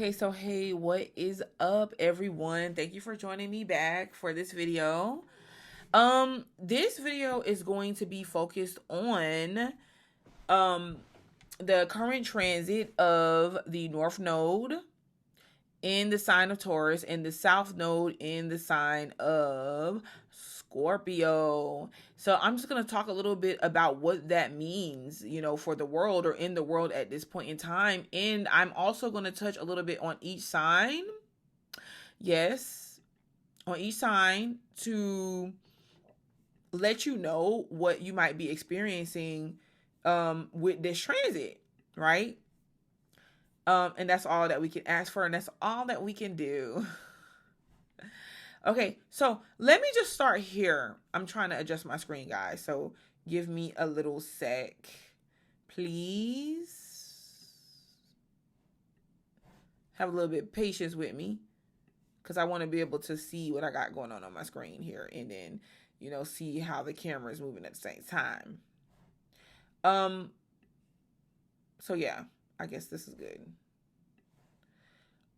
Okay, so hey, what is up, everyone? Thank you for joining me back for this video. This video is going to be focused on um the current transit of the North Node in the sign of Taurus and the South Node in the sign of Scorpio. So I'm just going to talk a little bit about what that means, for the world or in the world at this point in time. And I'm also going to touch a little bit on each sign. Yes, on each sign to let you know what you might be experiencing with this transit, right? And that's all that we can ask for, and that's all that we can do. Okay, so let me just start here. I'm trying to adjust my screen, guys, so give me a little sec, please. Have a little bit of patience with me, because I want to be able to see what I got going on my screen here, and then, see how the camera is moving at the same time. So yeah, I guess this is good.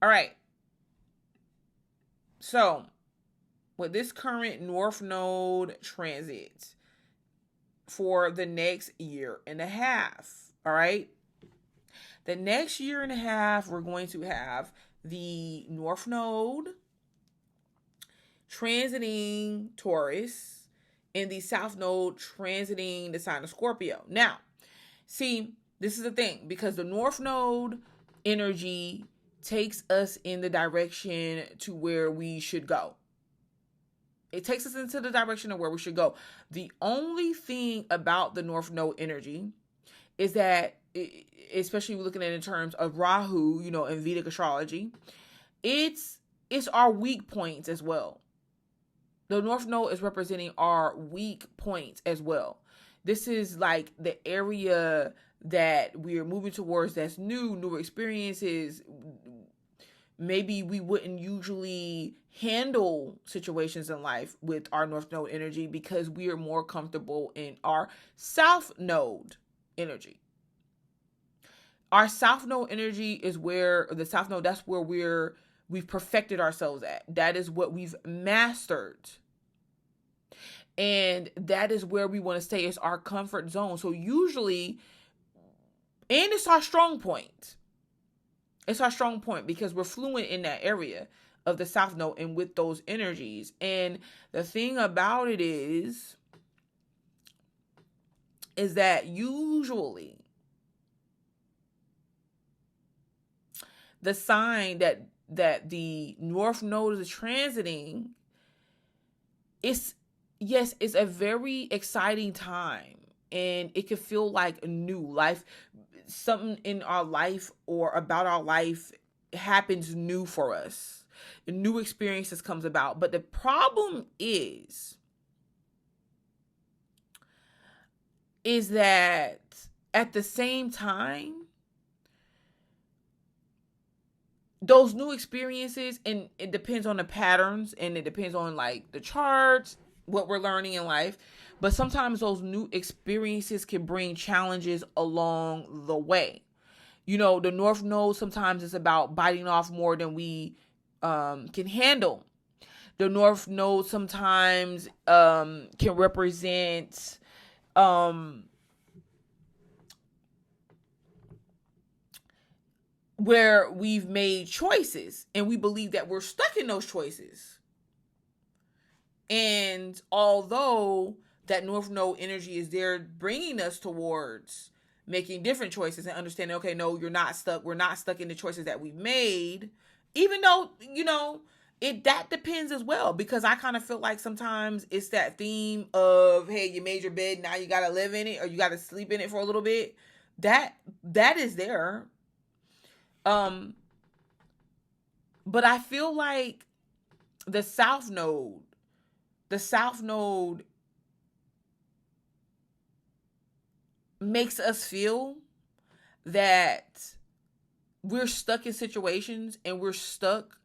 All right. So, with this current North Node transit for the next year and a half, all right? The next year and a half, we're going to have the North Node transiting Taurus and the South Node transiting the sign of Scorpio. Now, see, this is the thing, because the North Node energy takes us in the direction to where we should go. It takes us into the direction of where we should go. The only thing about the North Node energy is that, especially looking at it in terms of Rahu, in Vedic astrology, it's our weak points as well. The North Node is representing our weak points as well. This is like the area that we're moving towards that's newer experiences. Maybe we wouldn't usually handle situations in life with our North Node energy because we are more comfortable in our South Node energy. Our South Node energy is where the South Node, that's where we've perfected ourselves at. That is what we've mastered. And that is where we want to stay. It's our comfort zone. So usually, and it's our strong point. It's our strong point because we're fluent in that area of the South Node and with those energies. And the thing about it is that usually the sign that the North Node is transiting, it's a very exciting time. And it can feel like a new life. Something in our life or about our life happens new for us. New experiences comes about. But the problem is that at the same time, those new experiences, and it depends on the patterns and it depends on like the charts, what we're learning in life. But sometimes those new experiences can bring challenges along the way. The North Node sometimes is about biting off more than we can handle. The North Node sometimes can represent where we've made choices and we believe that we're stuck in those choices. And although that North Node energy is there bringing us towards making different choices and understanding, okay, no, you're not stuck. We're not stuck in the choices that we've made, even though, that depends as well, because I kind of feel like sometimes it's that theme of, hey, you made your bed, now you got to live in it or you got to sleep in it for a little bit. That is there. But I feel like the South Node makes us feel that we're stuck in situations and we're stuck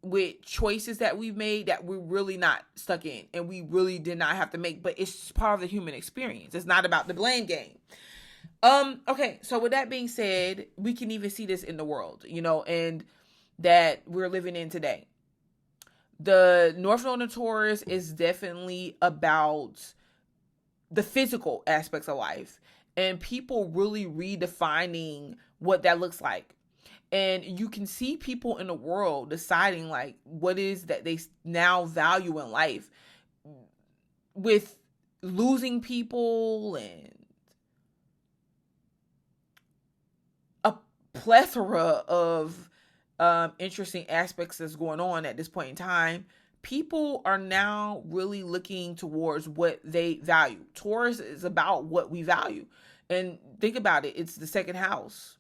with choices that we've made that we're really not stuck in and we really did not have to make, but it's part of the human experience. It's not about the blame game. Okay, so with that being said, we can even see this in the world, and that we're living in today. The North Node in Taurus is definitely about the physical aspects of life, and people really redefining what that looks like. And you can see people in the world deciding like what is that they now value in life, with losing people and a plethora of interesting aspects that's going on at this point in time. People are now really looking towards what they value. Taurus is about what we value. And think about it, it's the second house.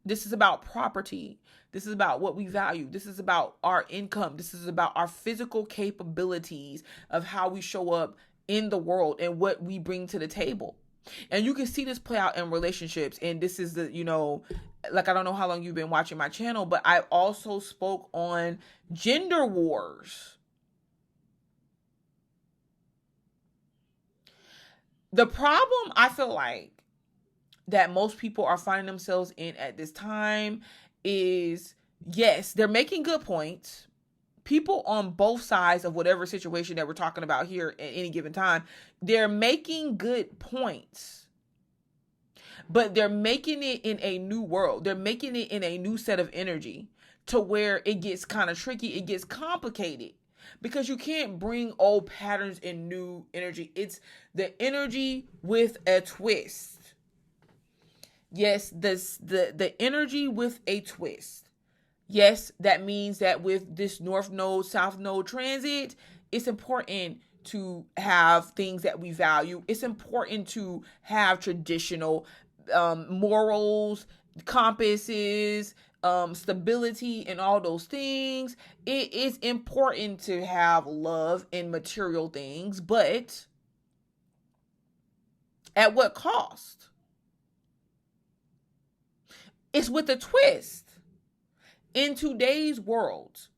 This is about property. This is about what we value. This is about our income. This is about our physical capabilities of how we show up in the world and what we bring to the table. And you can see this play out in relationships. And this is the, like, I don't know how long you've been watching my channel, but I also spoke on gender wars. The problem I feel like that most people are finding themselves in at this time is, yes, they're making good points. People on both sides of whatever situation that we're talking about here at any given time, they're making good points. But they're making it in a new world. They're making it in a new set of energy to where it gets kind of tricky. It gets complicated because you can't bring old patterns in new energy. It's the energy with a twist. Yes, the energy with a twist. Yes, that means that with this North Node, South Node transit, it's important to have things that we value. It's important to have traditional morals, compasses, stability, and all those things. It is important to have love and material things, but at what cost? It's with a twist. In today's world,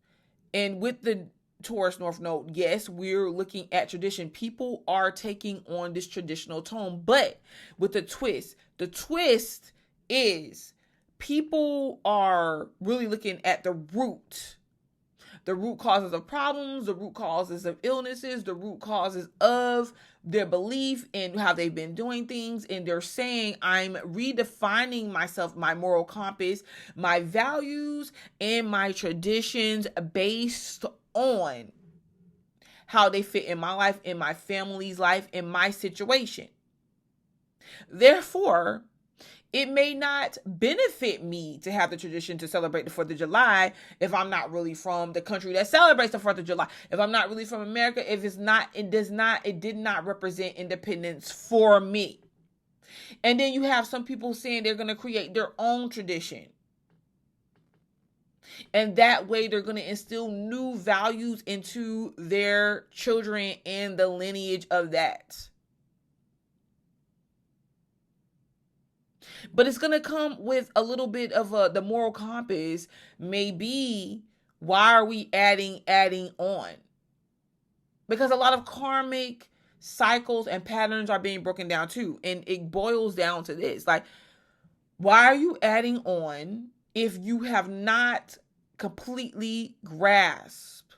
and with the Taurus North Node, yes, we're looking at tradition. People are taking on this traditional tone, but with a twist. The twist is people are really looking at the root causes of problems, the root causes of illnesses, the root causes of their belief in how they've been doing things. And they're saying, I'm redefining myself, my moral compass, my values, and my traditions based on how they fit in my life, in my family's life, in my situation. Therefore, it may not benefit me to have the tradition to celebrate the 4th of July if I'm not really from the country that celebrates the 4th of July. If I'm not really from America, if it did not represent independence for me. And then you have some people saying they're going to create their own tradition. And that way they're going to instill new values into their children and the lineage of that. But it's going to come with a little bit of the moral compass. Maybe, why are we adding on? Because a lot of karmic cycles and patterns are being broken down too. And it boils down to this. Like, why are you adding on if you have not completely grasped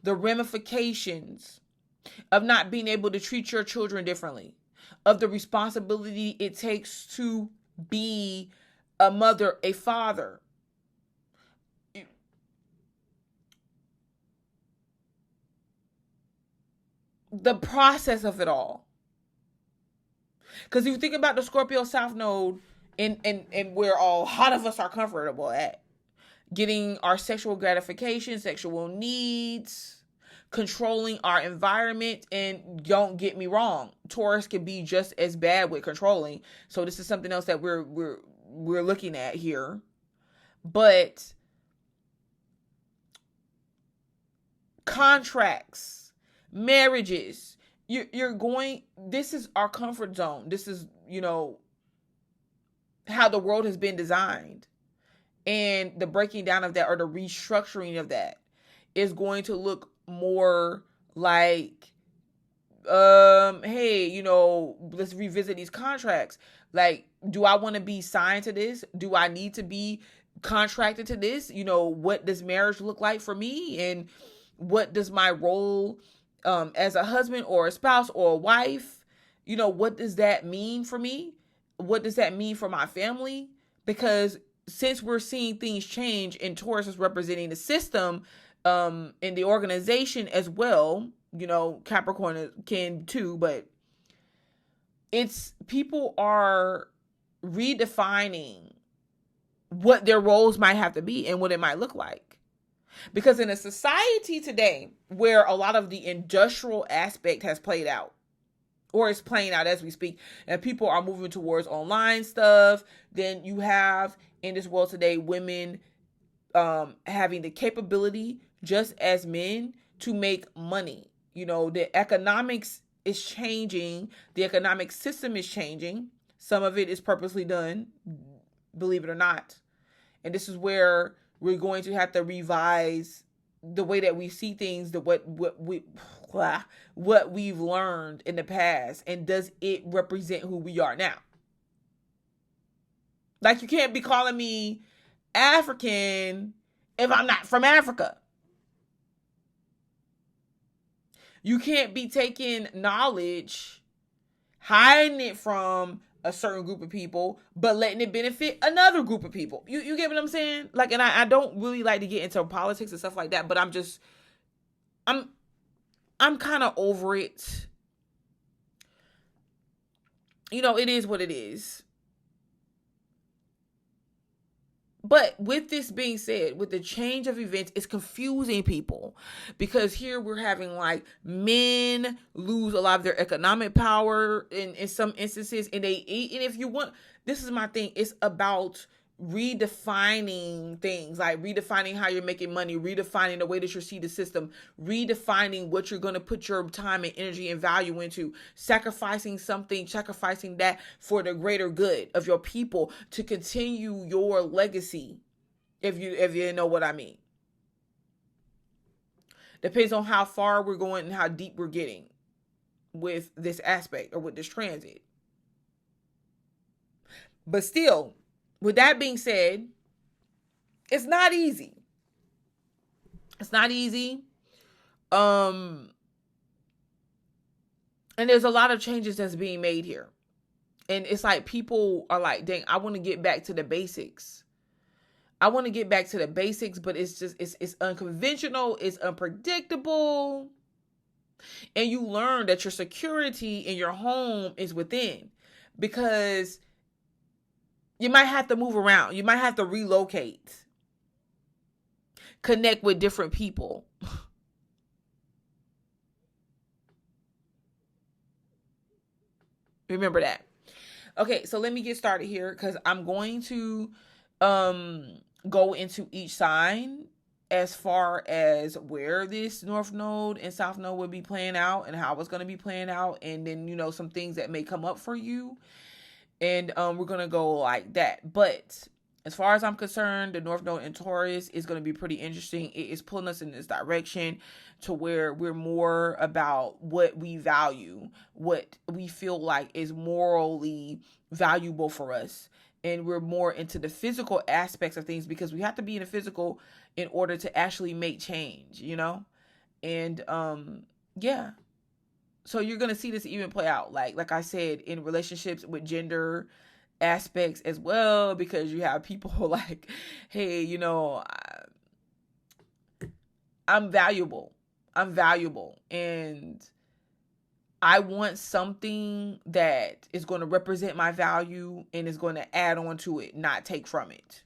the ramifications of not being able to treat your children differently, of the responsibility it takes to be a mother, a father? The process of it all. Because if you think about the Scorpio South Node and where a lot of us are comfortable at, getting our sexual gratification, sexual needs, controlling our environment. And don't get me wrong, Taurus can be just as bad with controlling. So this is something else that we're looking at here. But contracts, marriages, you're going, this is our comfort zone. This is, how the world has been designed. And the breaking down of that, or the restructuring of that, is going to look more like, hey, let's revisit these contracts. Like, do I want to be signed to this? Do I need to be contracted to this. What does marriage look like for me, and what does my role as a husband or a spouse or a wife, what does that mean for me? What does that mean for my family? Because since we're seeing things change, and Taurus is representing the system in the organization as well, Capricorn can too, but it's people are redefining what their roles might have to be and what it might look like. Because in a society today where a lot of the industrial aspect has played out, or is playing out as we speak, and people are moving towards online stuff, then you have in this world today women having the capability, just as men, to make money. The economics is changing. The economic system is changing. Some of it is purposely done, believe it or not. And this is where we're going to have to revise the way that we see things, what we've learned in the past, and does it represent who we are now? Like, you can't be calling me African if I'm not from Africa. You can't be taking knowledge, hiding it from a certain group of people, but letting it benefit another group of people. You get what I'm saying? Like, and I don't really like to get into politics and stuff like that, but I'm kind of over it. It is what it is. But with this being said, with the change of events, it's confusing people, because here we're having like men lose a lot of their economic power in some instances, and if you want, this is my thing. It's about redefining things, like redefining how you're making money, redefining the way that you see the system, redefining what you're going to put your time and energy and value into, sacrificing that for the greater good of your people, to continue your legacy, if you know what I mean. Depends on how far we're going and how deep we're getting with this aspect or with this transit. But still, with that being said, it's not easy. It's not easy. And there's a lot of changes that's being made here. And it's like people are like, dang, I want to get back to the basics. But it's just, it's unconventional. It's unpredictable. And you learn that your security in your home is within, because you might have to move around. You might have to relocate. Connect with different people. Remember that. Okay, so let me get started here, because I'm going to go into each sign as far as where this North Node and South Node will be playing out, and how it's going to be playing out, and then, some things that may come up for you. And we're going to go like that. But as far as I'm concerned, the North Node in Taurus is going to be pretty interesting. It is pulling us in this direction to where we're more about what we value, what we feel like is morally valuable for us. And we're more into the physical aspects of things, because we have to be in the physical in order to actually make change, And yeah. So you're going to see this even play out, like I said, in relationships with gender aspects as well, because you have people like, hey, I'm valuable, and I want something that is going to represent my value and is going to add on to it, not take from it.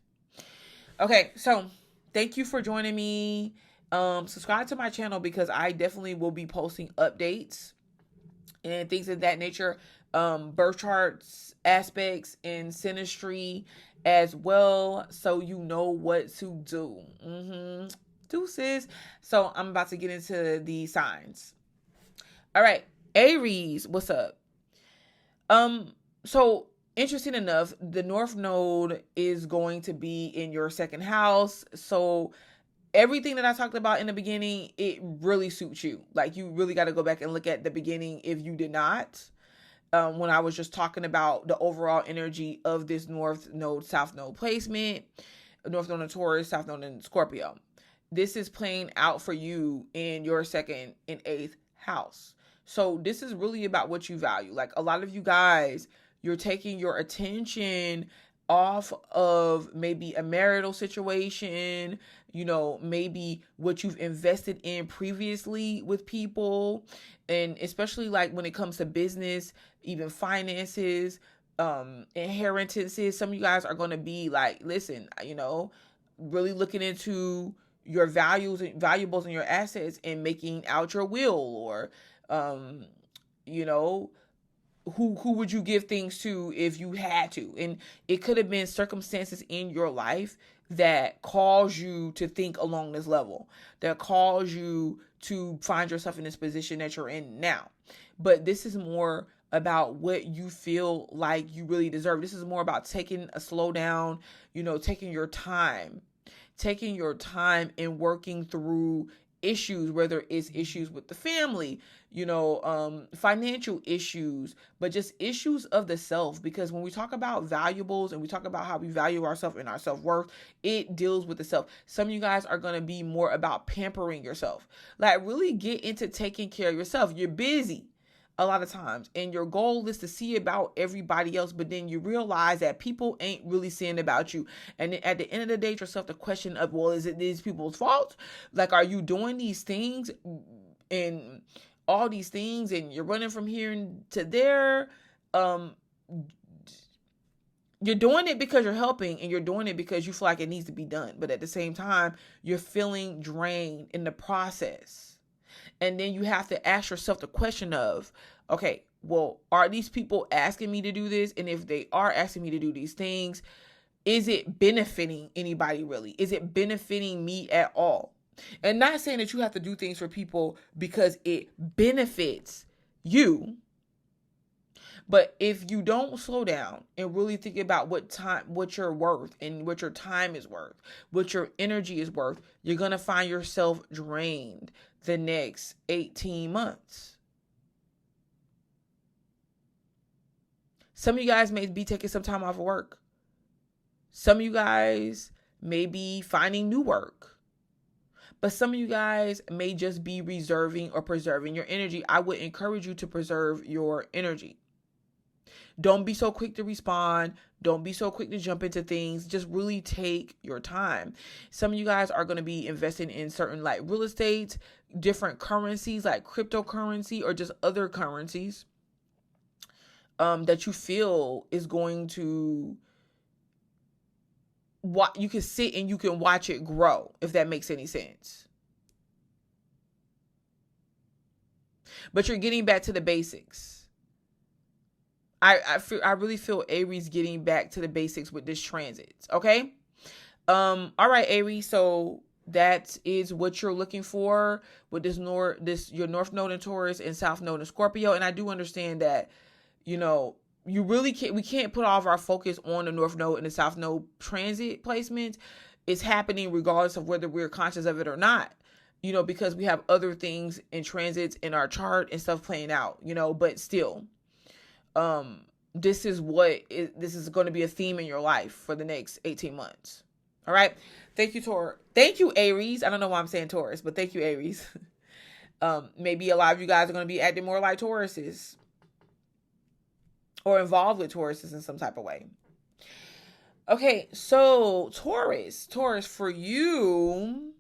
Okay, so thank you for joining me. Subscribe to my channel, because I definitely will be posting updates and things of that nature, birth charts, aspects, and synastry as well, so you know what to do. Deuces. So I'm about to get into the signs. All right, Aries, what's up? So interesting enough, the North Node is going to be in your second house. So everything that I talked about in the beginning, it really suits you. Like, you really got to go back and look at the beginning if you did not. When I was just talking about the overall energy of this North Node, South Node placement. North Node in Taurus, South Node in Scorpio. This is playing out for you in your 2nd and 8th house. So this is really about what you value. Like a lot of you guys, you're taking your attention off of maybe a marital situation, maybe what you've invested in previously with people, and especially like when it comes to business, even finances, inheritances. Some of you guys are going to be like, listen, really looking into your valuables and your assets and making out your will, or, who would you give things to if you had to? And it could have been circumstances in your life that cause you to think along this level, that cause you to find yourself in this position that you're in now. But this is more about what you feel like you really deserve. This is more about taking a slow down, taking your time and working through issues, whether it's issues with the family, financial issues, but just issues of the self. Because when we talk about valuables and we talk about how we value ourselves and our self-worth, it deals with the self. Some of you guys are going to be more about pampering yourself. Like really get into taking care of yourself. You're busy a lot of times, and your goal is to see about everybody else, but then you realize that people ain't really seeing about you. And then at the end of the day, yourself the question of, well, is it these people's fault? Like, are you doing these things and all these things, and you're running from here to there? You're doing it because you're helping, and you're doing it because you feel like it needs to be done. But at the same time, you're feeling drained in the process. And then you have to ask yourself the question of, okay, well, are these people asking me to do this? And if they are asking me to do these things, is it benefiting anybody really? Is it benefiting me at all? And not saying that you have to do things for people because it benefits you. But if you don't slow down and really think about what you're worth and what your time is worth, what your energy is worth, you're going to find yourself drained the next 18 months. Some of you guys may be taking some time off of work. Some of you guys may be finding new work. But some of you guys may just be reserving or preserving your energy. I would encourage you to preserve your energy. Don't be so quick to respond. Don't be so quick to jump into things. Just really take your time. Some of you guys are going to be investing in certain like real estate, different currencies like cryptocurrency or just other currencies that you feel is going to, you can sit and you can watch it grow, if that makes any sense. But you're getting back to the basics. I really feel Aries getting back to the basics with this transit. Okay. All right, Aries. So that is what you're looking for with your North Node in Taurus and South Node in Scorpio. And I do understand that, you really we can't put all of our focus on the North Node and the South Node transit placements. It's happening regardless of whether we're conscious of it or not, because we have other things in transits in our chart and stuff playing out, but still, this is going to be a theme in your life for the next 18 months. All right. Thank you, Taurus. Thank you, Aries. I don't know why I'm saying Taurus, but thank you, Aries. Maybe a lot of you guys are going to be acting more like Tauruses or involved with Tauruses in some type of way. Okay. So Taurus for you.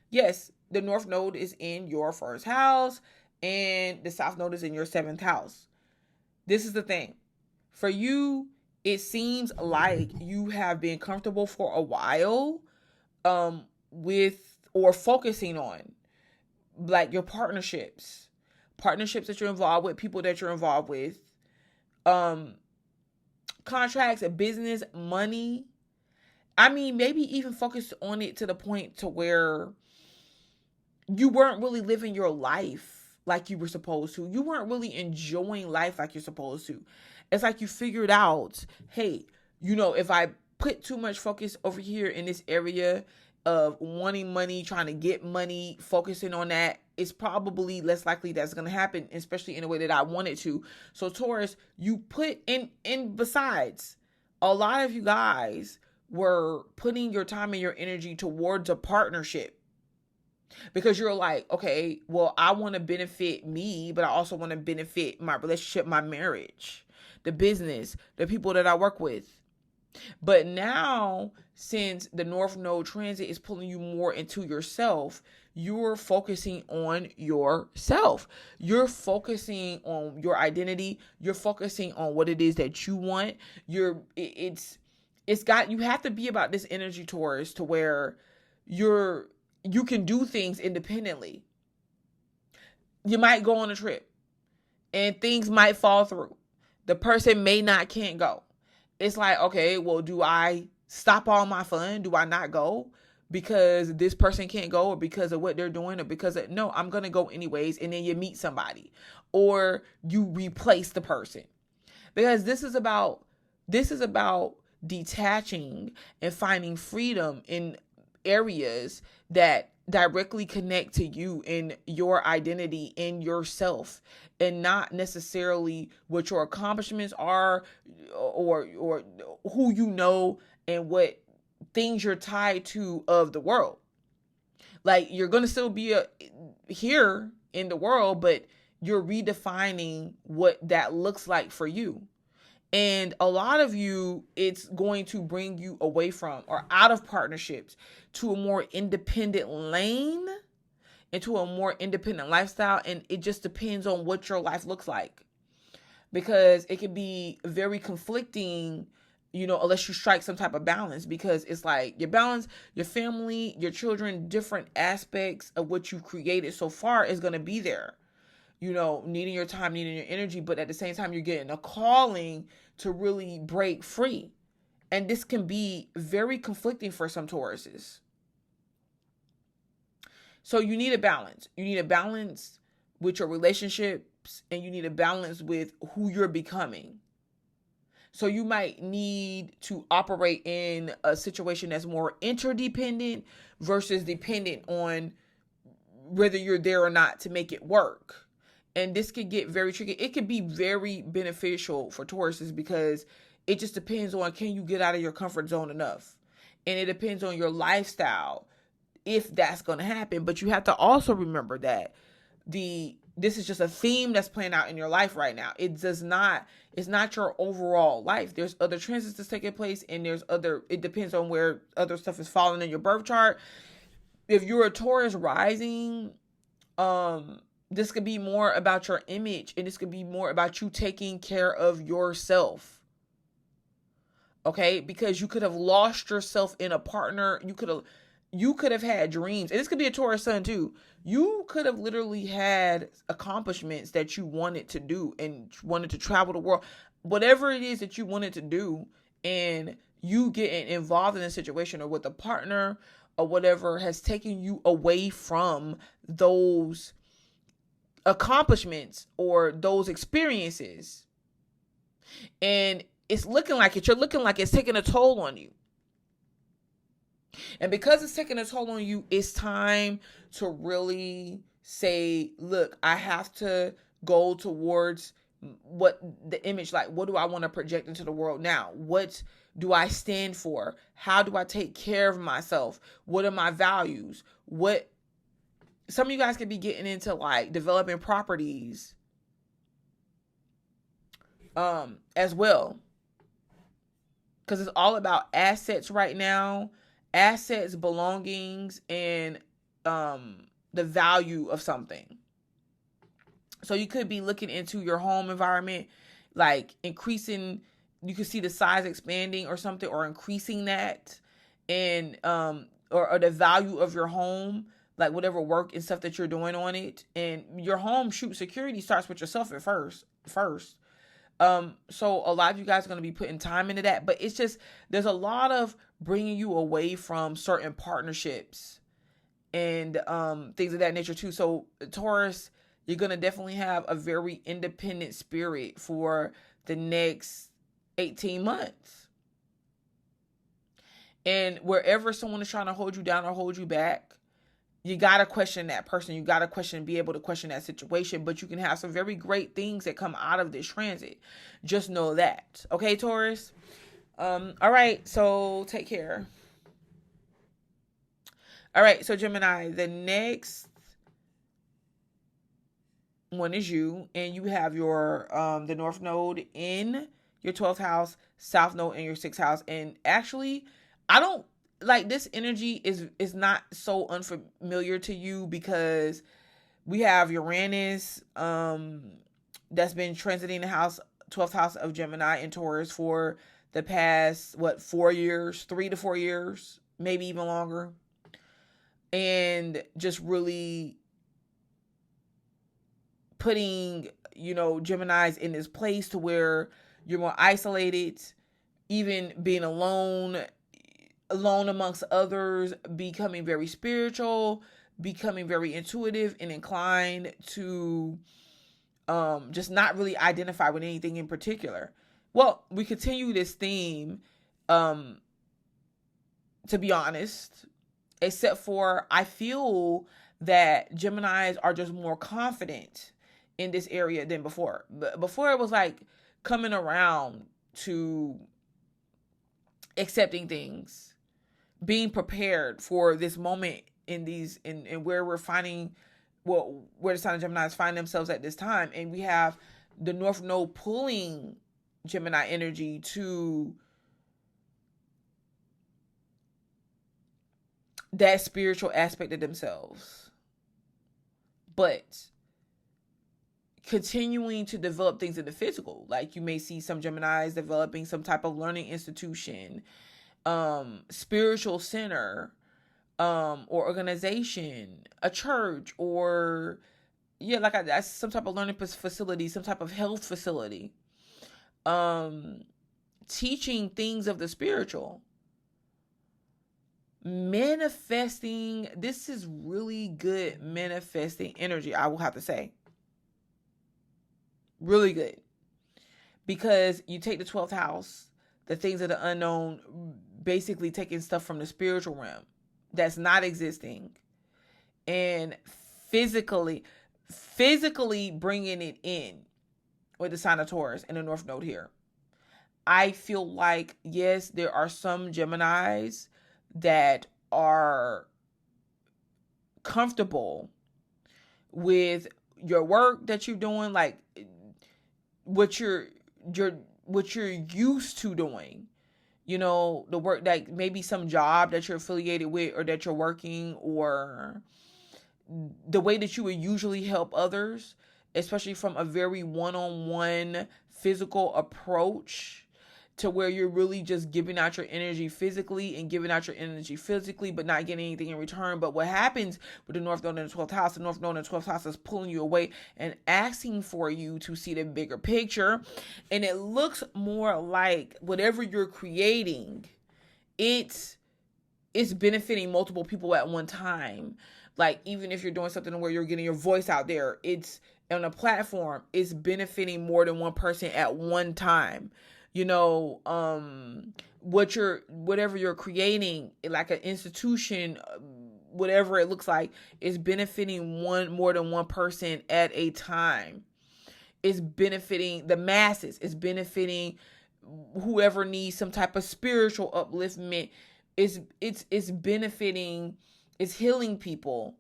Yes. The North Node is in your 1st house and the South Node is in your 7th house. This is the thing. For you, it seems like you have been comfortable for a while with or focusing on like your partnerships that you're involved with, people that you're involved with, contracts, business, money. I mean, maybe even focus on it to the point to where you weren't really living your life like you were supposed to. You weren't really enjoying life like you're supposed to. It's like you figured out, hey, if I put too much focus over here in this area of wanting money, trying to get money, focusing on that, it's probably less likely that's going to happen, especially in a way that I want it to. So Taurus, you put in besides, a lot of you guys were putting your time and your energy towards a partnership. Because you're like, okay, well, I want to benefit me, but I also want to benefit my relationship, my marriage, the business, the people that I work with. But now, since the North Node transit is pulling you more into yourself, you're focusing on yourself. You're focusing on your identity. You're focusing on what it is that you want. You have to be about this energy, Taurus, to where you can do things independently. You might go on a trip and things might fall through. The person can't go. It's like, okay, well, do I stop all my fun? Do I not go because this person can't go, or because of what they're doing, or no, I'm going to go anyways. And then you meet somebody, or you replace the person, because this is about detaching and finding freedom in areas that directly connect to you and your identity and yourself, and not necessarily what your accomplishments are, or who you know, and what things you're tied to of the world. Like, you're going to still be here in the world, but you're redefining what that looks like for you. And a lot of you, it's going to bring you away from or out of partnerships to a more independent lane, into a more independent lifestyle. And it just depends on what your life looks like, because it can be very conflicting, unless you strike some type of balance, because it's like your balance, your family, your children, different aspects of what you've created so far is going to be there. Needing your time, needing your energy, but at the same time, you're getting a calling to really break free. And this can be very conflicting for some Tauruses. So you need a balance. You need a balance with your relationships, and you need a balance with who you're becoming. So you might need to operate in a situation that's more interdependent versus dependent on whether you're there or not to make it work. And this could get very tricky. It could be very beneficial for Tauruses, because it just depends on, can you get out of your comfort zone enough? And it depends on your lifestyle, if that's going to happen. But you have to also remember that this is just a theme that's playing out in your life right now. It's not your overall life. There's other transits that's taking place, and it depends on where other stuff is falling in your birth chart. If you're a Taurus rising, this could be more about your image, and this could be more about you taking care of yourself. Okay? Because you could have lost yourself in a partner. You could have had dreams. And this could be a Taurus sun too. You could have literally had accomplishments that you wanted to do, and wanted to travel the world. Whatever it is that you wanted to do, and you getting involved in a situation or with a partner or whatever has taken you away from those accomplishments or those experiences. And you're looking like it's taking a toll on you. And because it's taking a toll on you, it's time to really say, look, I have to go towards what the image, like, what do I want to project into the world now? What do I stand for? How do I take care of myself? What are my values? Some of you guys could be getting into like developing properties as well, because it's all about assets right now. Assets, belongings, and the value of something. So you could be looking into your home environment, like increasing, you could see the size expanding or something, or increasing that, and or the value of your home, like whatever work and stuff that you're doing on it. And your home security starts with yourself at first. So a lot of you guys are going to be putting time into that, but it's just, there's a lot of bringing you away from certain partnerships and things of that nature too. So Taurus, you're going to definitely have a very independent spirit for the next 18 months. And wherever someone is trying to hold you down or hold you back, you got to question that person. You got to be able to question that situation. But you can have some very great things that come out of this transit. Just know that. Okay, Taurus? All right, so take care. All right, so Gemini, the next one is you, and you have your the North Node in your 12th house, South Node in your 6th house. And actually, I don't like this energy is not so unfamiliar to you because we have Uranus that's been transiting the 12th house of Gemini and Taurus for the past 4 years, 3 to 4 years, maybe even longer. And just really putting, Geminis in this place to where you're more isolated, even being alone amongst others, becoming very spiritual, becoming very intuitive and inclined to just not really identify with anything in particular. Well, we continue this theme, to be honest, except for I feel that Geminis are just more confident in this area than before. But before it was like coming around to accepting things, being prepared for this moment in where we're finding, where the sign of Geminis find themselves at this time. And we have the North Node pulling Gemini energy to that spiritual aspect of themselves, but continuing to develop things in the physical. Like you may see some Geminis developing some type of learning institution, spiritual center, or organization, a church, or that's some type of learning facility, some type of health facility, teaching things of the spiritual. Manifesting, this is really good manifesting energy, I will have to say. Really good. Because you take the 12th house, the things of the unknown, basically taking stuff from the spiritual realm that's not existing, and physically bringing it in with the sign of Taurus and the North Node here. I feel like, yes, there are some Geminis that are comfortable with your work that you're doing, like what you're used to doing, the work, like maybe some job that you're affiliated with or that you're working, or the way that you would usually help others, especially from a very one-on-one physical approach, to where you're really just giving out your energy physically and giving out your energy physically, but not getting anything in return. But what happens with the North Node in the 12th house, the North Node in the 12th house is pulling you away and asking for you to see the bigger picture. And it looks more like whatever you're creating, it's benefiting multiple people at one time. Like even if you're doing something where you're getting your voice out there, it's on a platform, it's benefiting more than one person at one time. Whatever you're creating, like an institution, whatever it looks like, is benefiting more than one person at a time. It's benefiting the masses. It's benefiting whoever needs some type of spiritual upliftment. It's benefiting, it's healing people,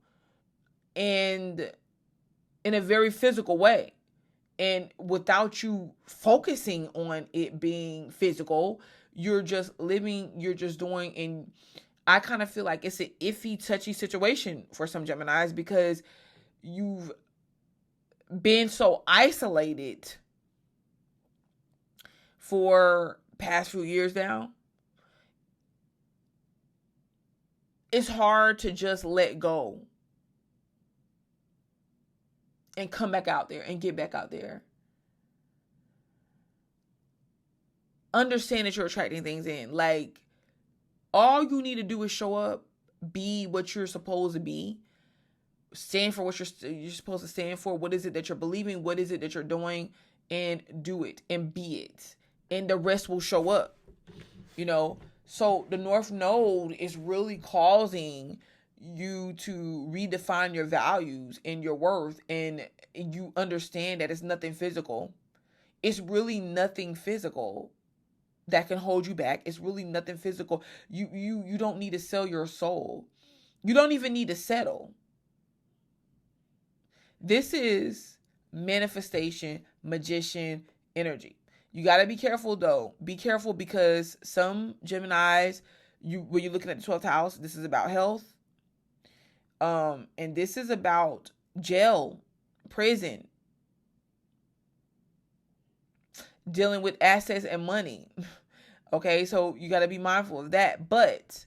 and in a very physical way. And without you focusing on it being physical, you're just living, you're just doing. And I kind of feel like it's an iffy, touchy situation for some Geminis, because you've been so isolated for past few years now. It's hard to just let go and come back out there and get back out there. Understand that you're attracting things in. Like, all you need to do is show up, be what you're supposed to be, stand for what you're supposed to stand for. What is it that you're believing? What is it that you're doing? And do it and be it. And the rest will show up. So the North Node is really causing you to redefine your values and your worth, and you understand that it's nothing physical. It's really nothing physical. that can hold you back. It's really nothing physical. You don't need to sell your soul. You don't even need to settle. This is manifestation, magician energy. You got to be careful though. Be careful because some Geminis, when you're looking at the 12th house, this is about health. And this is about jail, prison, dealing with assets and money. Okay, so you got to be mindful of that. But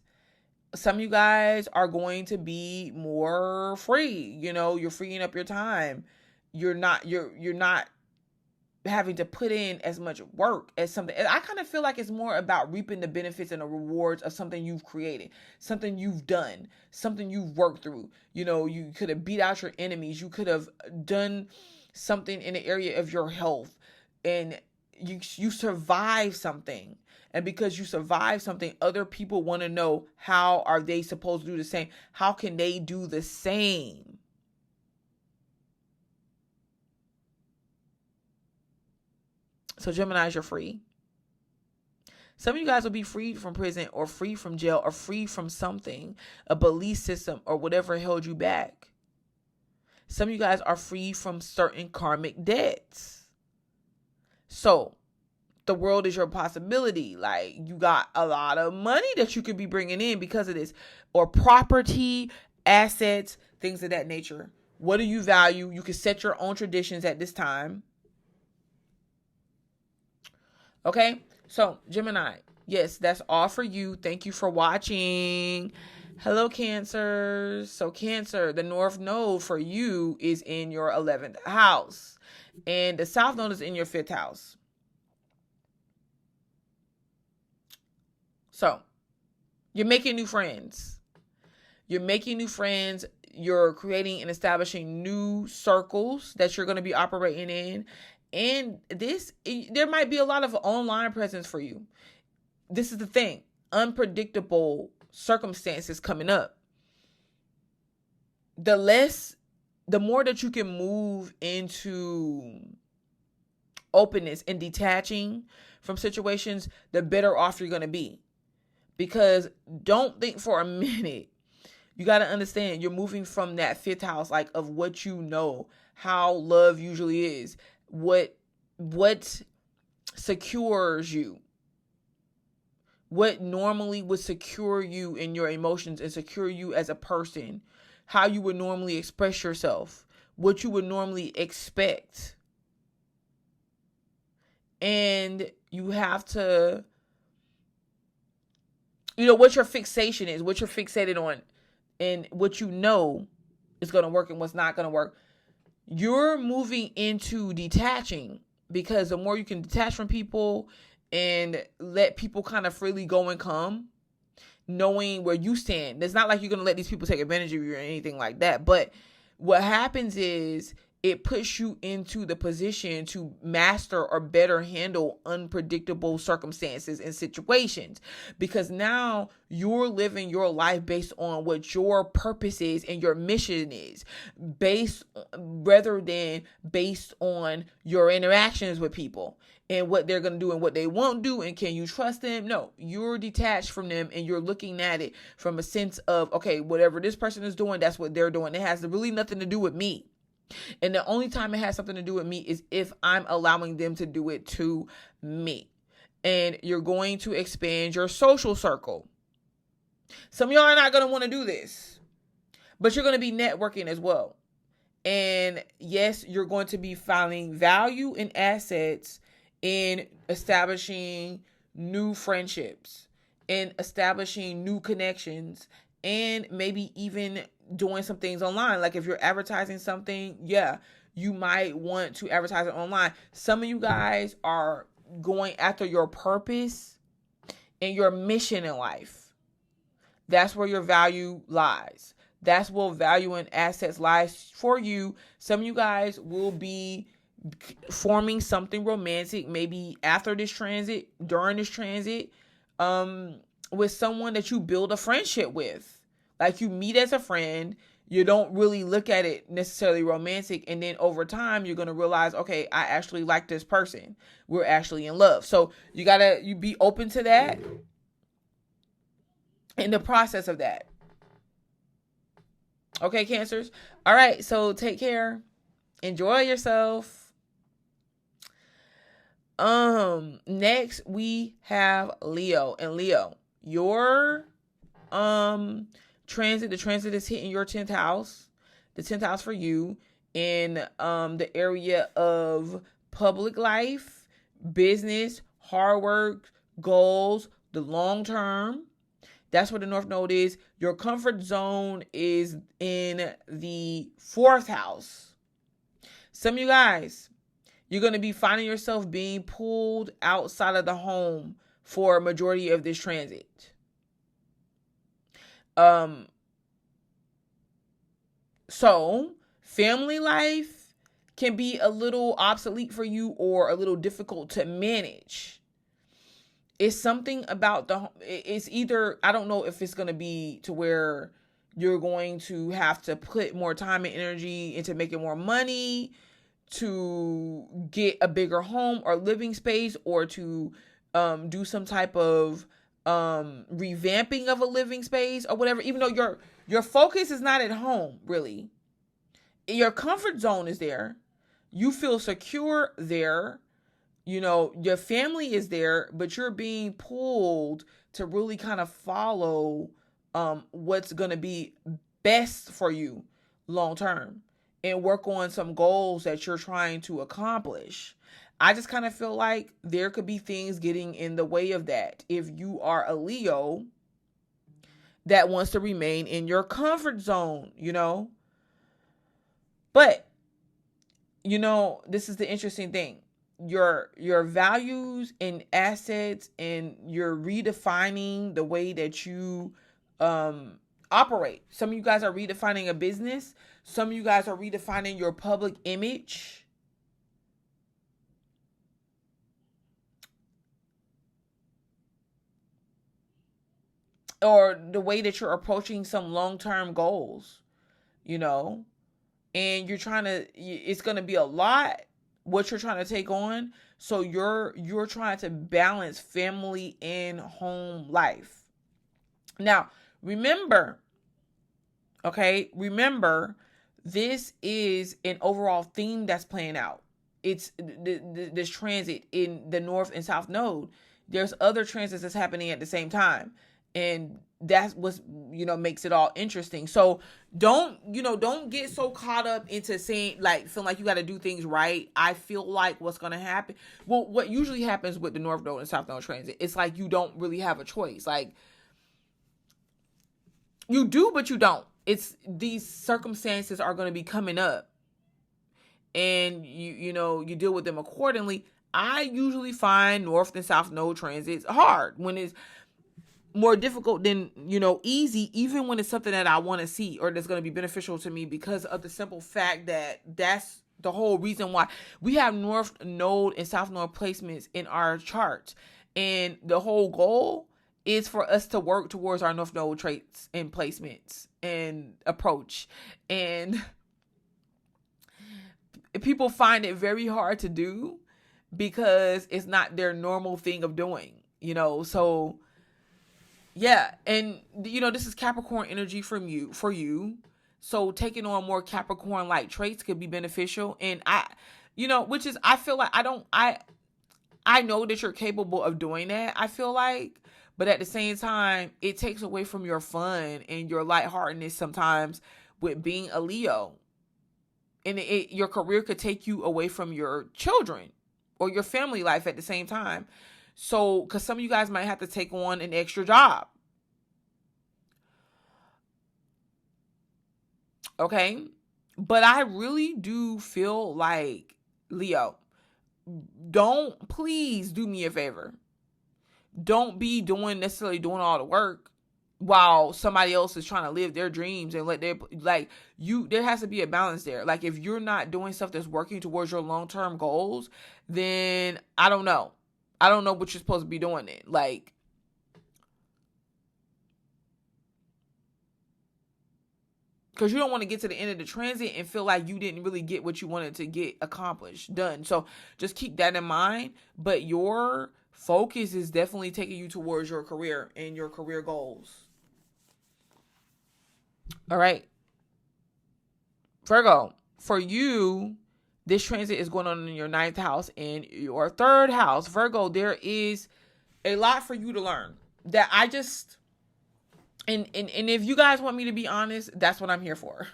some of you guys are going to be more free. You're freeing up your time. You're not having to put in as much work as something. I kind of feel like it's more about reaping the benefits and the rewards of something you've created, something you've done, something you've worked through. You could have beat out your enemies. You could have done something in the area of your health, and you survived something. And because you survived something, other people want to know, how are they supposed to do the same? How can they do the same? So Geminis, you're free. Some of you guys will be freed from prison or free from jail or free from something, a belief system or whatever held you back. Some of you guys are free from certain karmic debts. So the world is your possibility. Like, you got a lot of money that you could be bringing in because of this, or property, assets, things of that nature. What do you value? You can set your own traditions at this time. Okay, so Gemini, yes, that's all for you. Thank you for watching. Hello, Cancers. So Cancer, the North Node for you is in your 11th house, and the South Node is in your 5th house. So you're making new friends. You're creating and establishing new circles that you're going to be operating in. And there might be a lot of online presence for you. This is the thing. Unpredictable circumstances coming up. The more that you can move into openness and detaching from situations, the better off you're going to be. Because don't think for a minute. You got to understand, you're moving from that 5th house, like, of what you know, how love usually is, what secures you, what normally would secure you in your emotions and secure you as a person, how you would normally express yourself, what you would normally expect. And you have to, what your fixation is, what you're fixated on, and what you know is going to work and what's not going to work. You're moving into detaching, because the more you can detach from people and let people kind of freely go and come, knowing where you stand. It's not like you're going to let these people take advantage of you or anything like that. But what happens is it puts you into the position to master or better handle unpredictable circumstances and situations, because now you're living your life based on what your purpose is and your mission is, rather than based on your interactions with people and what they're going to do and what they won't do and can you trust them. No, you're detached from them and you're looking at it from a sense of, okay, whatever this person is doing, that's what they're doing. It has really nothing to do with me. And the only time it has something to do with me is if I'm allowing them to do it to me. And you're going to expand your social circle. Some of y'all are not going to want to do this, but you're going to be networking as well. And yes, you're going to be finding value and assets in establishing new friendships and establishing new connections, and maybe even doing some things online. Like if you're advertising something, you might want to advertise it online. Some of you guys are going after your purpose and your mission in life. That's where your value lies. That's where value and assets lies for you. Some of you guys will be forming something romantic, maybe after this transit, during this transit, with someone that you build a friendship with. Like you meet as a friend, you don't really look at it necessarily romantic. And then over time, you're going to realize, okay, I actually like this person. We're actually in love. So you be open to that in the process of that. Okay, Cancers. All right. So take care. Enjoy yourself. Next we have Leo. And Leo, your the transit is hitting your 10th house. The 10th house for you in the area of public life, business, hard work, goals, the long term. That's what the North Node is. Your comfort zone is in the 4th house. Some of you guys, you're going to be finding yourself being pulled outside of the home for a majority of this transit. So family life can be a little obsolete for you or a little difficult to manage. It's something about it's either, I don't know if it's going to be to where you're going to have to put more time and energy into making more money to get a bigger home or living space, or to do some type of revamping of a living space or whatever, even though your focus is not at home, really. Your comfort zone is there. You feel secure there. You know, your family is there, but you're being pulled to really kind of follow what's going to be best for you long term and work on some goals that you're trying to accomplish. I just kind of feel like there could be things getting in the way of that if you are a Leo that wants to remain in your comfort zone, you know. But, you know, this is the interesting thing. Your values and assets, and you're redefining the way that you operate. Some of you guys are redefining a business. Some of you guys are redefining your public image. Or the way that you're approaching some long-term goals, you know. And it's going to be a lot what you're trying to take on. So you're trying to balance family and home life. Now, remember, this is an overall theme that's playing out. It's this transit in the North and South Node. There's other transits that's happening at the same time. And that's what, makes it all interesting. So don't get so caught up into saying, like, feeling like you got to do things right. I feel like what's going to happen. Well, what usually happens with the North Node and South Node transit, it's like you don't really have a choice. Like, you do, but you don't. It's these circumstances are going to be coming up, and you deal with them accordingly. I usually find North and South Node transits hard when it's more difficult than, easy, even when it's something that I want to see or that's going to be beneficial to me, because of the simple fact that that's the whole reason why we have North Node and South Node placements in our charts. And the whole goal is for us to work towards our North Node traits and placements and approach. And people find it very hard to do because it's not their normal thing of doing, so yeah. And this is Capricorn energy for you. So taking on more Capricorn like traits could be beneficial. And I feel like I know that you're capable of doing that, I feel like, but at the same time, it takes away from your fun and your lightheartedness sometimes with being a Leo. And your career could take you away from your children or your family life at the same time. So, because some of you guys might have to take on an extra job. Okay? But I really do feel like, Leo, please do me a favor. Don't be necessarily doing all the work while somebody else is trying to live their dreams and there has to be a balance there. Like, if you're not doing stuff that's working towards your long-term goals, then I don't know what you're supposed to be doing then. Like, Because you don't want to get to the end of the transit and feel like you didn't really get what you wanted to get accomplished, done. So just keep that in mind. But your focus is definitely taking you towards your career and your career goals. All right. Virgo, for you, this transit is going on in your 9th house and your 3rd house. Virgo, there is a lot for you to learn that I just... And if you guys want me to be honest, that's what I'm here for.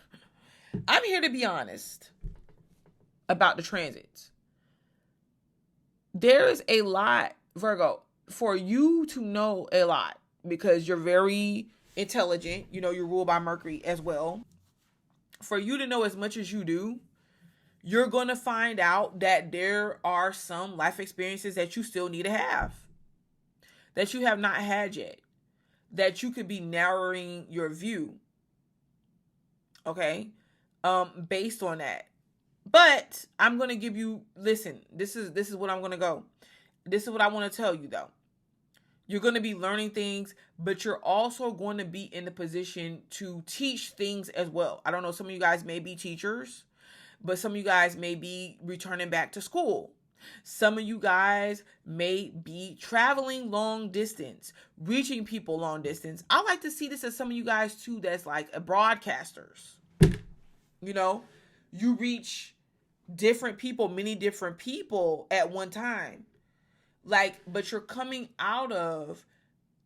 I'm here to be honest about the transits. There is a lot, Virgo, for you to know a lot because you're very intelligent. You know, you're ruled by Mercury as well. For you to know as much as you do, you're going to find out that there are some life experiences that you still need to have, that you have not had yet, that you could be narrowing your view, okay, based on that. But I'm going to give you, listen, this is what I'm going to go. This is what I want to tell you, though. You're going to be learning things, but you're also going to be in the position to teach things as well. I don't know, some of you guys may be teachers, but some of you guys may be returning back to school. Some of you guys may be traveling long distance, reaching people long distance. I like to see this as some of you guys too that's like broadcasters. You know, you reach different people, many different people at one time. Like, but you're coming out of,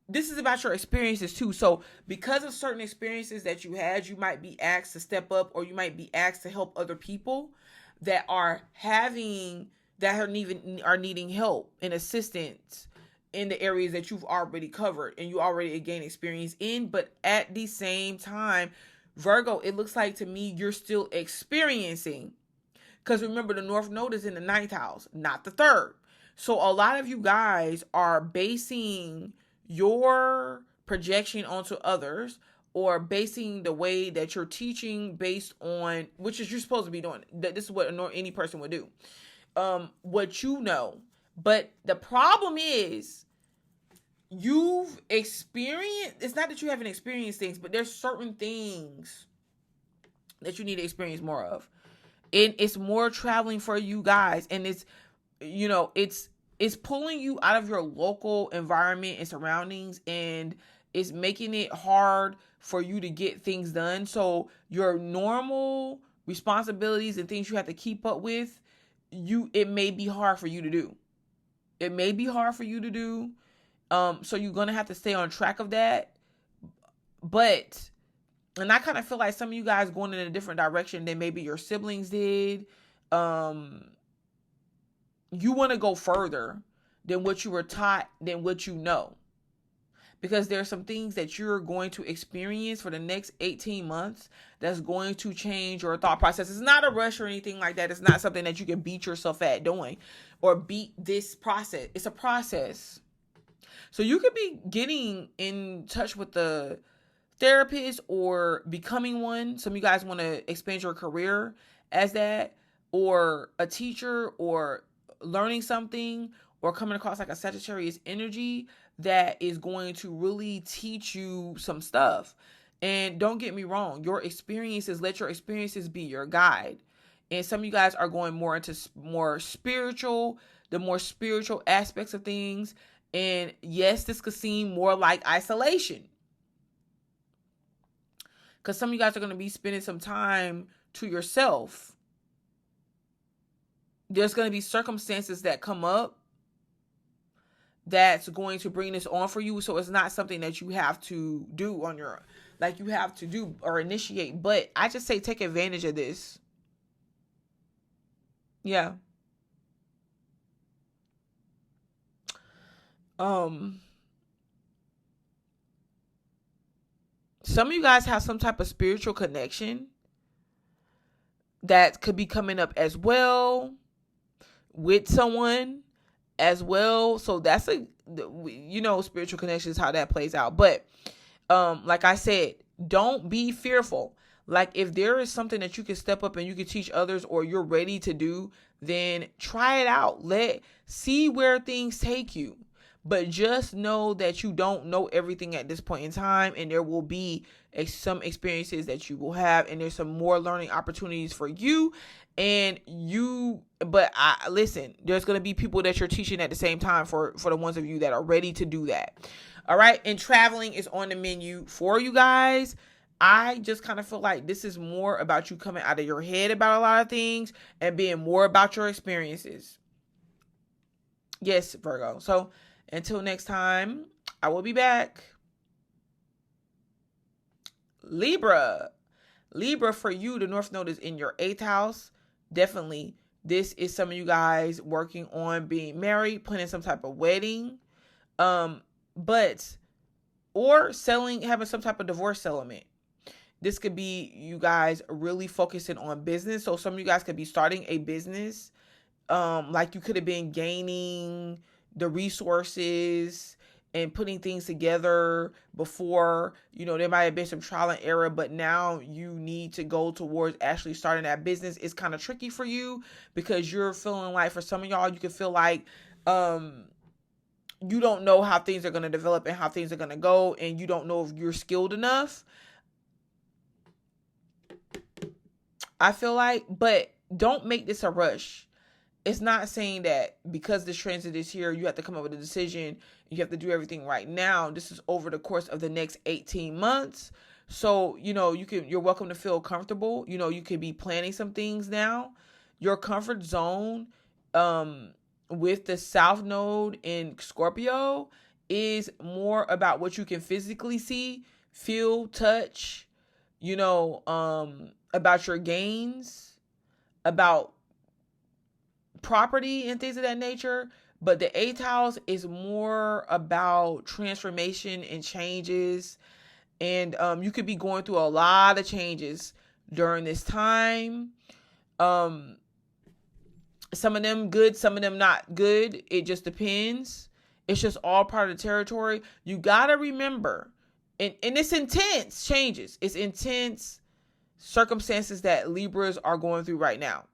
this is about your experiences too. So because of certain experiences that you had, you might be asked to step up, or you might be asked to help other people that are needing help and assistance in the areas that you've already covered and you already gained experience in. But at the same time, Virgo, it looks like to me you're still experiencing, because remember, the North Node is in the 9th house, not the 3rd. So a lot of you guys are basing your projection onto others, or basing the way that you're teaching based on, which is you're supposed to be doing. This is what any person would do. What you know. But the problem is you've experienced, it's not that you haven't experienced things, but there's certain things that you need to experience more of. And it's more traveling for you guys. And it's, you know, it's pulling you out of your local environment and surroundings, and it's making it hard for you to get things done. So your normal responsibilities and things you have to keep up with, it may be hard for you to do. It may be hard for you to do. So you're going to have to stay on track of that. But, and I kind of feel like some of you guys going in a different direction than maybe your siblings did. You want to go further than what you were taught, than what you know. Because there are some things that you're going to experience for the next 18 months that's going to change your thought process. It's not a rush or anything like that. It's not something that you can beat yourself at doing or beat this process. It's a process. So you could be getting in touch with the therapist or becoming one. Some of you guys want to expand your career as that, or a teacher, or learning something, or coming across like a Sagittarius energy that is going to really teach you some stuff. And don't get me wrong, let your experiences be your guide. And some of you guys are going more into the more spiritual aspects of things. And yes, this could seem more like isolation, because some of you guys are going to be spending some time to yourself. There's going to be circumstances that come up that's going to bring this on for you. So it's not something that you have to do on your own. Like you have to do or initiate. But I just say take advantage of this. Yeah. Some of you guys have some type of spiritual connection that could be coming up as well with someone as well. So that's spiritual connection is how that plays out. But like I said, don't be fearful. Like if there is something that you can step up and you can teach others, or you're ready to do, then try it out. See where things take you. but just know that you don't know everything at this point in time, and there will be some experiences that you will have, and there's some more learning opportunities for you. But listen, there's going to be people that you're teaching at the same time for the ones of you that are ready to do that. All right. And traveling is on the menu for you guys. I just kind of feel like this is more about you coming out of your head about a lot of things and being more about your experiences. Yes, Virgo. So until next time, I will be back. Libra, for you, the North Node is in your 8th house. Definitely, this is some of you guys working on being married, planning some type of wedding, or having some type of divorce settlement. This could be you guys really focusing on business. So some of you guys could be starting a business. Like you could have been gaining the resources and putting things together before, there might have been some trial and error, but now you need to go towards actually starting that business. It's kind of tricky for you because you're feeling like, for some of y'all, you can feel like, you don't know how things are going to develop and how things are going to go, and you don't know if you're skilled enough. I feel like, but don't make this a rush. It's not saying that because this transit is here, you have to come up with a decision. You have to do everything right now. This is over the course of the next 18 months. So, you're welcome to feel comfortable. You could be planning some things now. Your comfort zone, with the South Node in Scorpio is more about what you can physically see, feel, touch, about your gains, about property and things of that nature. But the 8th house is more about transformation and changes. And you could be going through a lot of changes during this time. Some of them good, some of them not good. It just depends. It's just all part of the territory. You got to remember, and it's intense changes. It's intense circumstances that Libras are going through right now.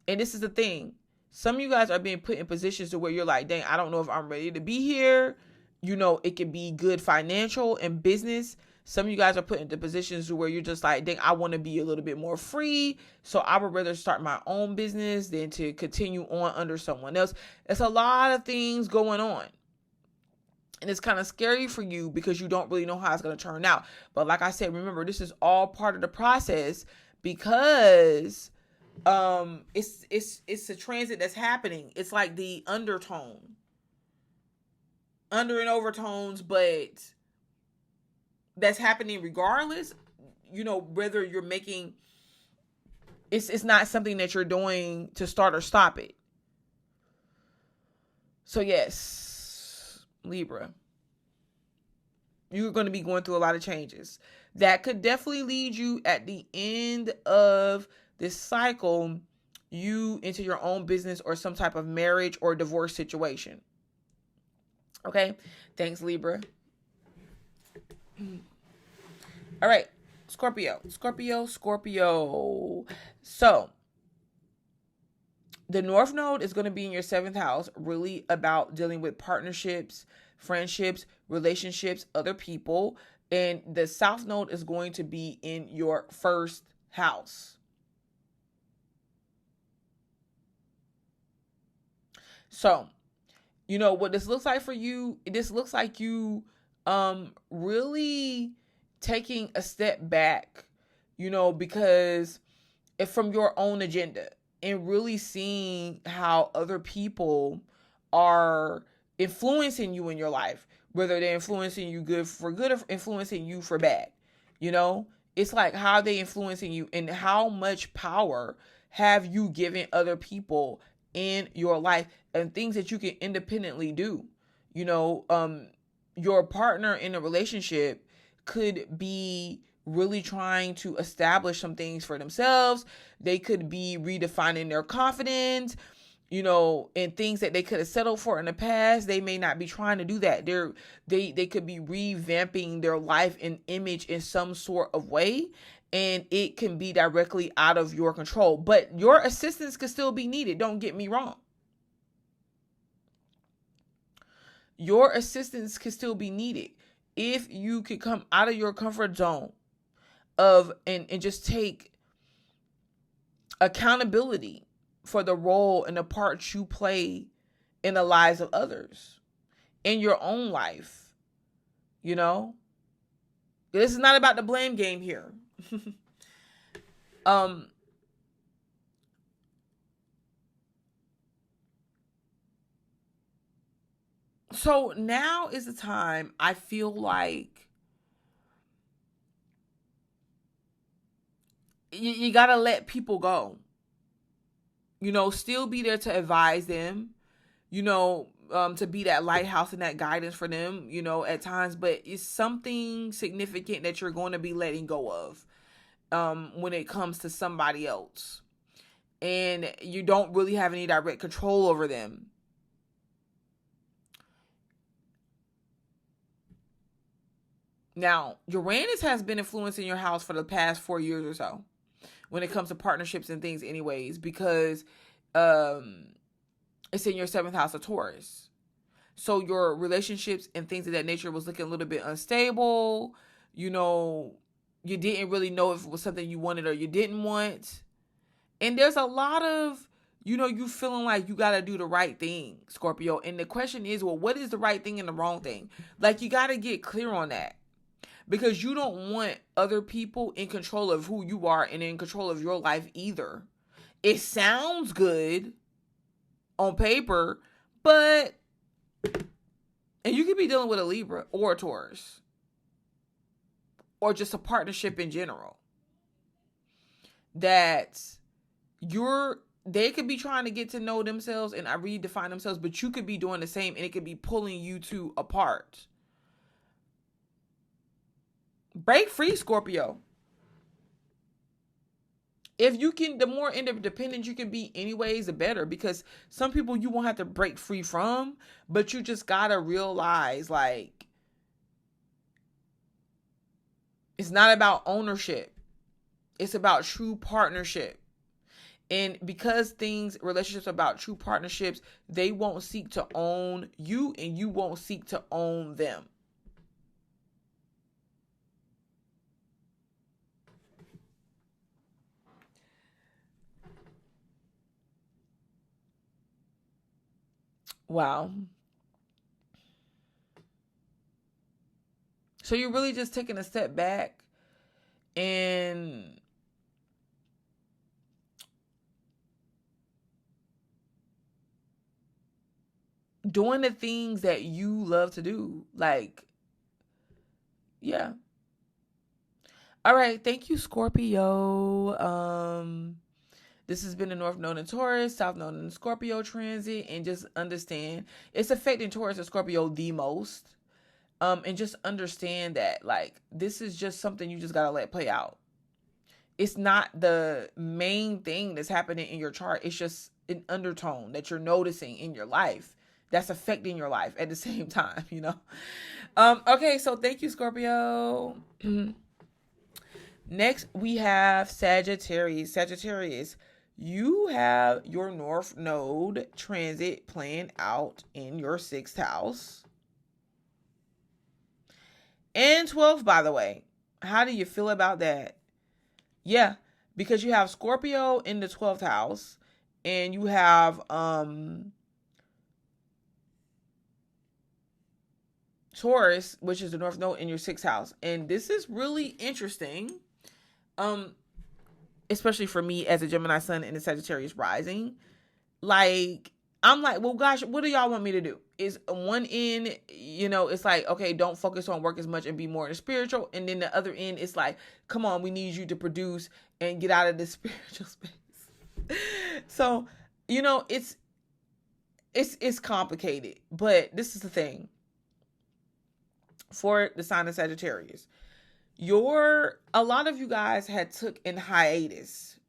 And this is the thing. Some of you guys are being put in positions to where you're like, dang, I don't know if I'm ready to be here. It can be good financial and business. Some of you guys are put into positions where you're just like, dang, I want to be a little bit more free. So I would rather start my own business than to continue on under someone else. It's a lot of things going on. And it's kind of scary for you because you don't really know how it's going to turn out. But like I said, remember, this is all part of the process because it's a transit that's happening. It's like the under and overtones, but that's happening regardless. Whether you're making it's not something that you're doing to start or stop it. So yes, Libra, you're going to be going through a lot of changes that could definitely lead you at the end of this cycle, you into your own business or some type of marriage or divorce situation. Okay. Thanks, Libra. All right. Scorpio. So the North Node is going to be in your 7th house, really about dealing with partnerships, friendships, relationships, other people. And the South Node is going to be in your 1st house. So, what this looks like for you, this looks like you really taking a step back, because from your own agenda and really seeing how other people are influencing you in your life, whether they're influencing you for good or influencing you for bad. It's like, how are they influencing you and how much power have you given other people in your life and things that you can independently do. Your partner in a relationship could be really trying to establish some things for themselves. They could be redefining their confidence, and things that they could have settled for in the past. They may not be trying to do that. They could be revamping their life and image in some sort of way. And it can be directly out of your control. But your assistance could still be needed. Don't get me wrong. your assistance can still be needed. If you could come out of your comfort zone and just take accountability for the role and the part you play in the lives of others, in your own life, you know? This is not about the blame game here. So now is the time I feel like you got to let people go. Still be there to advise them, to be that lighthouse and that guidance for them, at times. But it's something significant that you're going to be letting go of when it comes to somebody else. And you don't really have any direct control over them. Now, Uranus has been influencing your house for the past 4 years or so when it comes to partnerships and things anyways, because it's in your 7th house of Taurus. So your relationships and things of that nature was looking a little bit unstable. You didn't really know if it was something you wanted or you didn't want. And there's a lot of, you feeling like you got to do the right thing, Scorpio. And the question is, well, what is the right thing and the wrong thing? Like, you got to get clear on that. Because you don't want other people in control of who you are and in control of your life either. It sounds good on paper, and you could be dealing with a Libra or a Taurus. Or just a partnership in general. That they could be trying to get to know themselves and redefine themselves, but you could be doing the same and it could be pulling you two apart. Break free, Scorpio. If you can, the more independent you can be anyways, the better. Because some people you won't have to break free from, but you just gotta realize, like, it's not about ownership. It's about true partnership. And because relationships are about true partnerships, they won't seek to own you and you won't seek to own them. Wow. So you're really just taking a step back and doing the things that you love to do. Like, yeah. All right. Thank you, Scorpio. This has been the North Node in Taurus, South Node in Scorpio transit, and just understand it's affecting Taurus and Scorpio the most. And just understand that, like, this is just something you just gotta let play out. It's not the main thing that's happening in your chart. It's just an undertone that you're noticing in your life that's affecting your life at the same time, Okay, so thank you, Scorpio. Next, we have Sagittarius. Sagittarius, you have your North Node transit playing out in your 6th house. And 12th, by the way. How do you feel about that? Yeah, because you have Scorpio in the 12th house. And you have Taurus, which is the North Node, in your 6th house. And this is really interesting. Especially for me as a Gemini sun and a Sagittarius rising. Like, I'm like, well, gosh, what do y'all want me to do? Is one end, it's like, okay, don't focus on work as much and be more in the spiritual. And then the other end, it's like, come on, we need you to produce and get out of this spiritual space. So, it's complicated. But this is the thing. For the sign of Sagittarius, a lot of you guys had took in hiatus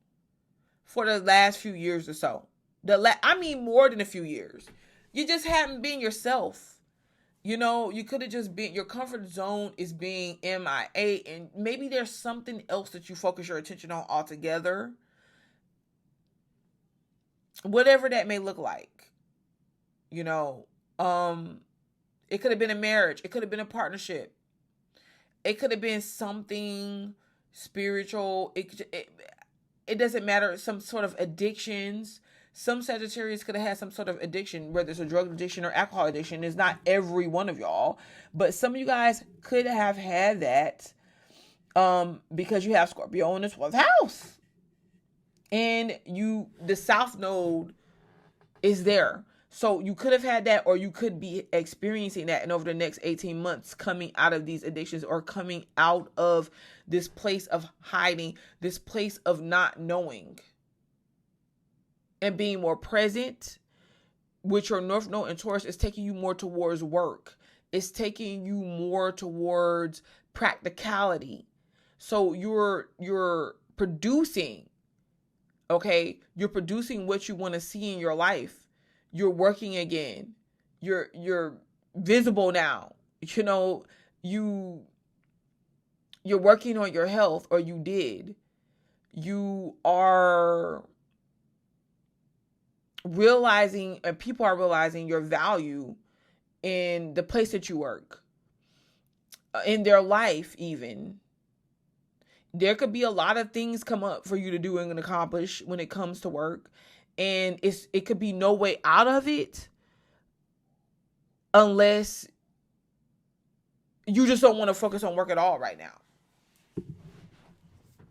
for the last few years or so. More than a few years. You just haven't been yourself. You could have just been, your comfort zone is being MIA, and maybe there's something else that you focus your attention on altogether. Whatever that may look like. It could have been a marriage. It could have been a partnership. It could have been something spiritual. It doesn't matter. Some sort of addictions. Some Sagittarius could have had some sort of addiction, whether it's a drug addiction or alcohol addiction. It's not every one of y'all, but some of you guys could have had that because you have Scorpio in the 12th house. And the South Node is there. So you could have had that, or you could be experiencing that. And over the next 18 months, coming out of these addictions or coming out of this place of hiding, this place of not knowing, and being more present with your North Node and Taurus is taking you more towards work. It's taking you more towards practicality. So you're producing, okay? You're producing what you want to see in your life. You're working again. You're visible now. You know, you're working on your health, or you did. You are realizing, and people are realizing your value in the place that you work, in their life even. There could be a lot of things come up for you to do and accomplish when it comes to work. And it could be no way out of it unless you just don't want to focus on work at all right now.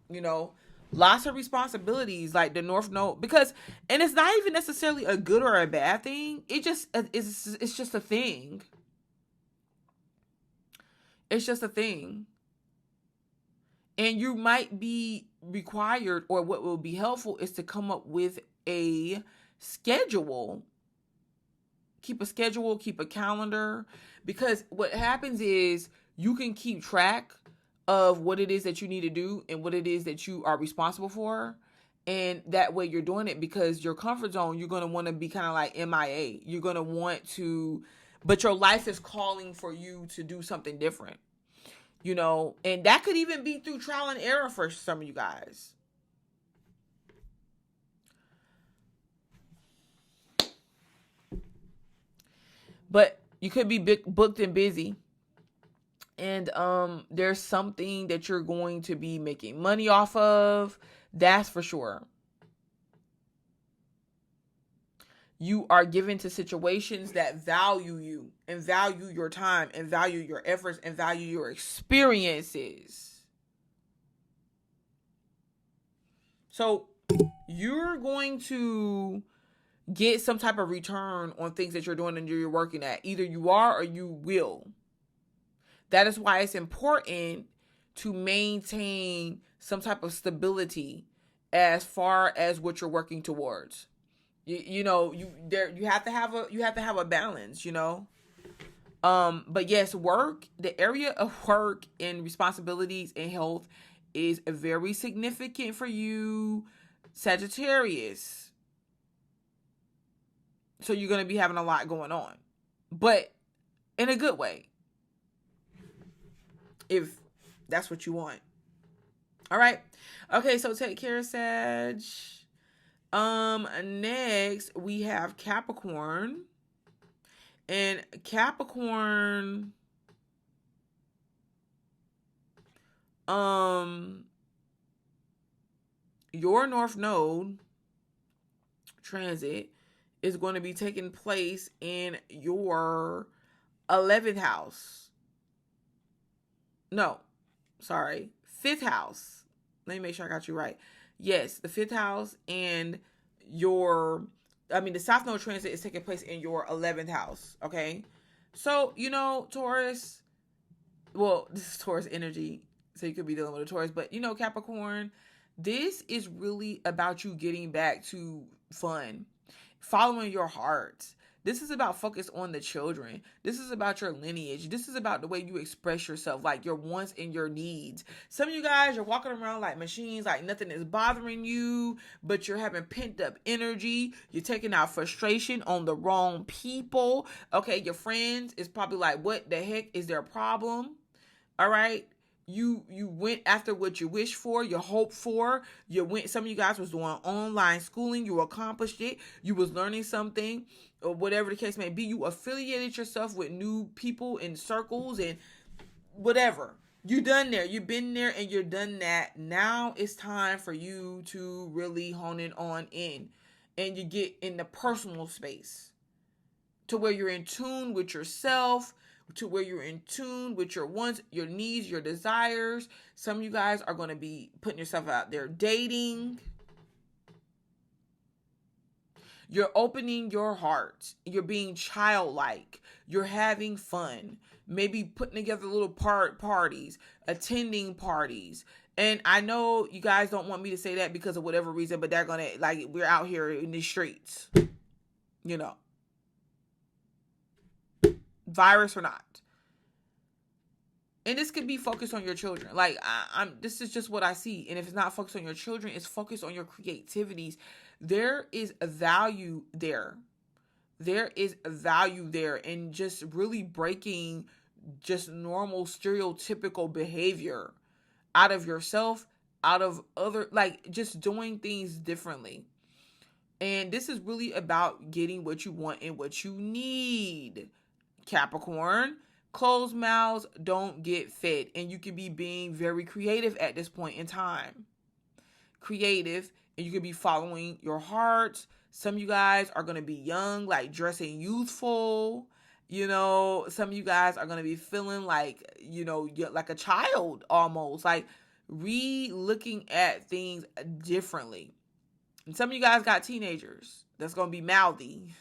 You know, lots of responsibilities, like the North Node, and it's not even necessarily a good or a bad thing. It's just a thing. It's just a thing. And you might be required, or what will be helpful is to come up with a schedule. Keep a schedule, keep a calendar, because what happens is you can keep track of what it is that you need to do and what it is that you are responsible for. And that way you're doing it, because your comfort zone, you're going to want to be kind of like MIA. You're going to want to, but your life is calling for you to do something different, you know, and that could even be through trial and error for some of you guys. But you could be booked and busy. And there's something that you're going to be making money off of. That's for sure. You are given to situations that value you and value your time and value your efforts and value your experiences. So you're going to get some type of return on things that you're doing and you're working at. Either you are or you will. That is why it's important to maintain some type of stability as far as what you're working towards. You have to have a balance, you know. But yes, work, the area of work and responsibilities and health is very significant for you, Sagittarius. So you're going to be having a lot going on, but in a good way, if that's what you want. All right. Okay. So take care, Sag. Next we have Capricorn, and Capricorn, your North Node transit is going to be taking place in your 11th house. No, sorry, 5th house. Let me make sure I got you right. Yes, the 5th house, and the South Node transit is taking place in your 11th house. Okay. So, you know, Taurus, well, this is Taurus energy, so you could be dealing with a Taurus, but you know, Capricorn, this is really about you getting back to fun, following your heart. This is about focus on the children. This is about your lineage. This is about the way you express yourself, like your wants and your needs. Some of you guys, you're walking around like machines, like nothing is bothering you, but you're having pent up energy. You're taking out frustration on the wrong people. Okay, your friends is probably like, what the heck is their problem? All right. You went after what you wished for, you hoped for. You went. Some of you guys was doing online schooling. You accomplished it. You was learning something, or whatever the case may be. You affiliated yourself with new people in circles and whatever. You done there. You've been there and you're done that. Now it's time for you to really hone it on in, and you get in the personal space to where you're in tune with yourself, to where you're in tune with your wants, your needs, your desires. Some of you guys are going to be putting yourself out there dating. You're opening your heart. You're being childlike. You're having fun. Maybe putting together little parties, attending parties. And I know you guys don't want me to say that because of whatever reason, but they're going to, like, we're out here in the streets, you know. Virus or not. And this could be focused on your children. Like, this is just what I see. And if it's not focused on your children, it's focused on your creativities. There is a value there. There is a value there in just really breaking just normal stereotypical behavior out of yourself, out of other, like, just doing things differently. And this is really about getting what you want and what you need. Capricorn, closed mouths don't get fed, and you can be being very creative at this point in time. Creative, and you can be following your heart. Some of you guys are going to be young, like dressing youthful. You know, some of you guys are going to be feeling like, you know, like a child almost, like re-looking at things differently. And some of you guys got teenagers that's going to be mouthy.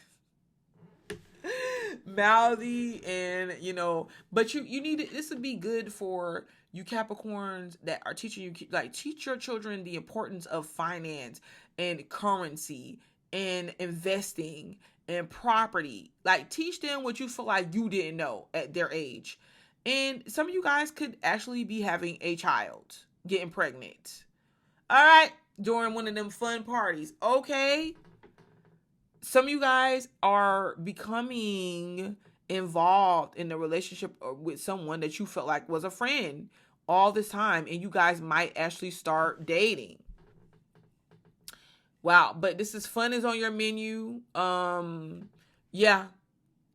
And, you know, but you need it. This would be good for you Capricorns that are teaching you, like, teach your children the importance of finance and currency and investing and property. Like, teach them what you feel like you didn't know at their age. And some of you guys could actually be having a child, getting pregnant. All right, during one of them fun parties. Okay. Some of you guys are becoming involved in a relationship with someone that you felt like was a friend all this time, and you guys might actually start dating. Wow, but this is fun is on your menu. Yeah.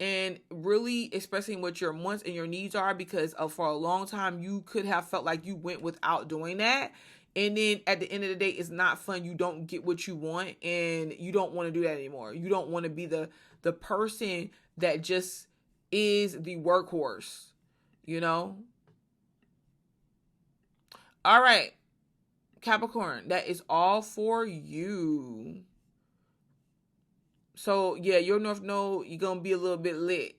And really expressing what your wants and your needs are, because for a long time you could have felt like you went without doing that. And then at the end of the day, it's not fun. You don't get what you want, and you don't want to do that anymore. You don't want to be the person that just is the workhorse, you know? All right, Capricorn, that is all for you. So, yeah, your North Node, you're going to be a little bit lit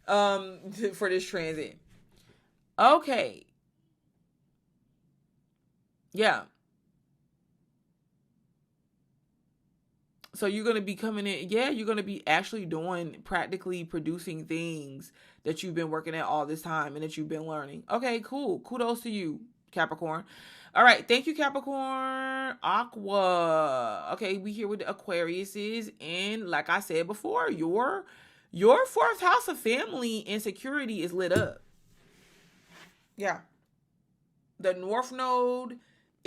for this transit. Okay. Yeah. So you're going to be coming in. Yeah, you're going to be actually doing, practically producing things that you've been working at all this time and that you've been learning. Okay, cool. Kudos to you, Capricorn. All right. Thank you, Capricorn. Aqua. Okay, we here with the Aquariuses. And like I said before, your fourth house of family and security is lit up. Yeah. The North Node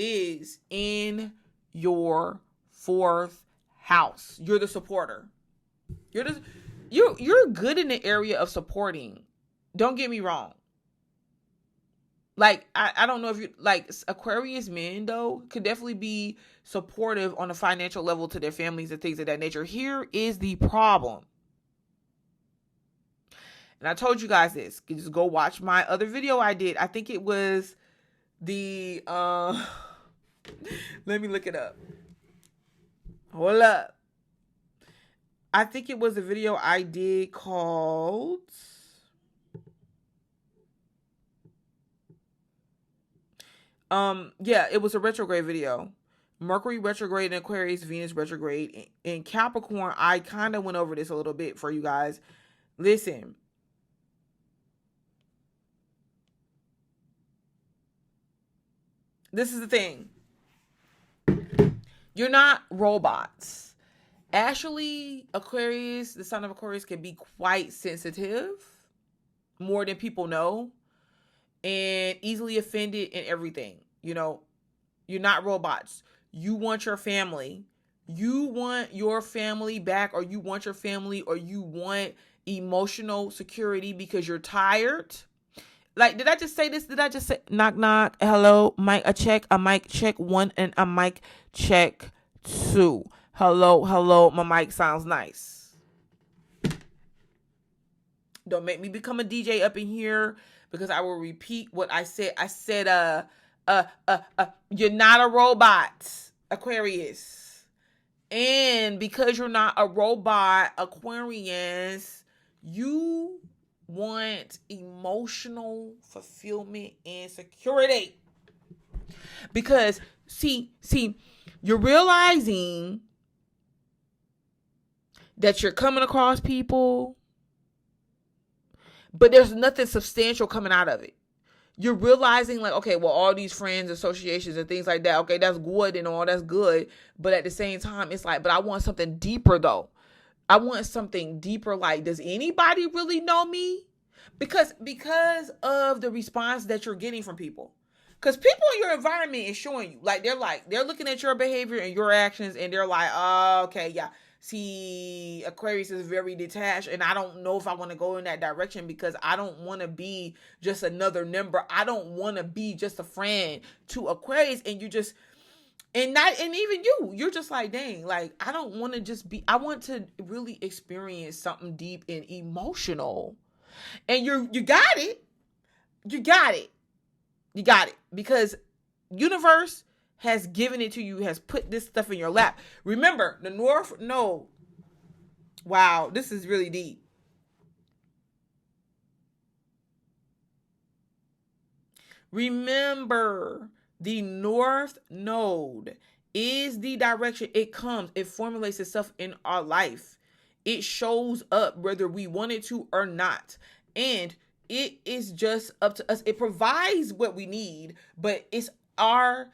is in your fourth house. You're the supporter. You're good in the area of supporting. Don't get me wrong. Like, I don't know if you like Aquarius men, though, could definitely be supportive on a financial level to their families and things of that nature. Here is the problem. And I told you guys this. You just go watch my other video I did. I think it was the let me look it up. Hold up. I think it was a video I did called it was a retrograde video. Mercury retrograde in Aquarius, Venus retrograde in Capricorn. I kind of went over this a little bit for you guys. Listen. This is the thing. You're not robots. Actually, Aquarius, the sign of Aquarius, can be quite sensitive, more than people know. and easily offended and everything. You know, you're not robots. You want your family. You want your family back, or you want your family, or you want emotional security because you're tired. Like, did I just say this? Did I just say knock knock? Hello, mic a mic check 1 and a mic check 2. Hello, my mic sounds nice. Don't make me become a DJ up in here, because I will repeat what I said. I said you're not a robot, Aquarius. And because you're not a robot, Aquarius, you want emotional fulfillment and security. Because see, you're realizing that you're coming across people, but there's nothing substantial coming out of it. You're realizing, like, okay, well, all these friends, associations, and things like that, okay, that's good and all, that's good. But at the same time, it's like, but I want something deeper, though. I want something deeper. Like, does anybody really know me? Because of the response that you're getting from people. Because people in your environment is showing you. They're looking at your behavior and your actions, and they're like, oh, okay, yeah. See, Aquarius is very detached, and I don't know if I want to go in that direction, because I don't want to be just another number. I don't want to be just a friend to Aquarius. And you just, and even you're just like, dang, like, I don't want to just be, I want to really experience something deep and emotional. And you got it. You got it. Because universe has given it to you, has put this stuff in your lap. Remember, the North Node. Wow, this is really deep. Remember, the North Node is the direction it comes. It formulates itself in our life. It shows up whether we want it to or not. And it is just up to us. It provides what we need, but it's out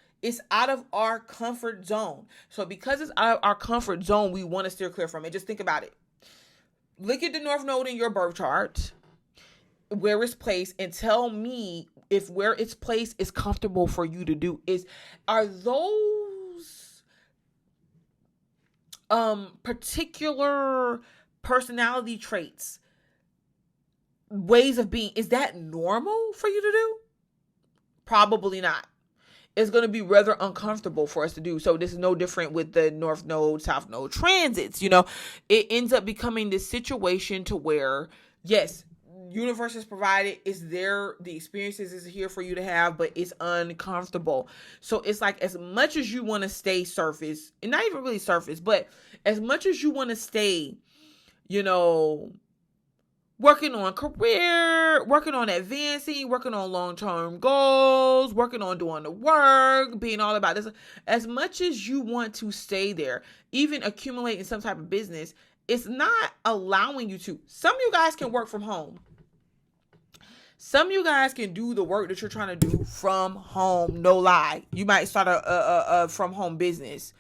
of our comfort zone. So because it's out of our comfort zone, we want to steer clear from it. Just think about it. Look at the North Node in your birth chart, where it's placed, and tell me if where it's placed is comfortable for you to do. Are those particular personality traits, ways of being, is that normal for you to do? Probably not. It's going to be rather uncomfortable for us to do. So this is no different with the North Node, South Node transits. You know, it ends up becoming this situation to where, yes, universe is provided, it's there, the experiences is here for you to have, but it's uncomfortable. So it's like, as much as you want to stay surface, and not even really surface, but as much as you want to stay, you know, working on career, working on advancing, working on long-term goals, working on doing the work, being all about this. As much as you want to stay there, even accumulating some type of business, it's not allowing you to. Some of you guys can work from home. Some of you guys can do the work that you're trying to do from home. No lie. You might start a from home business.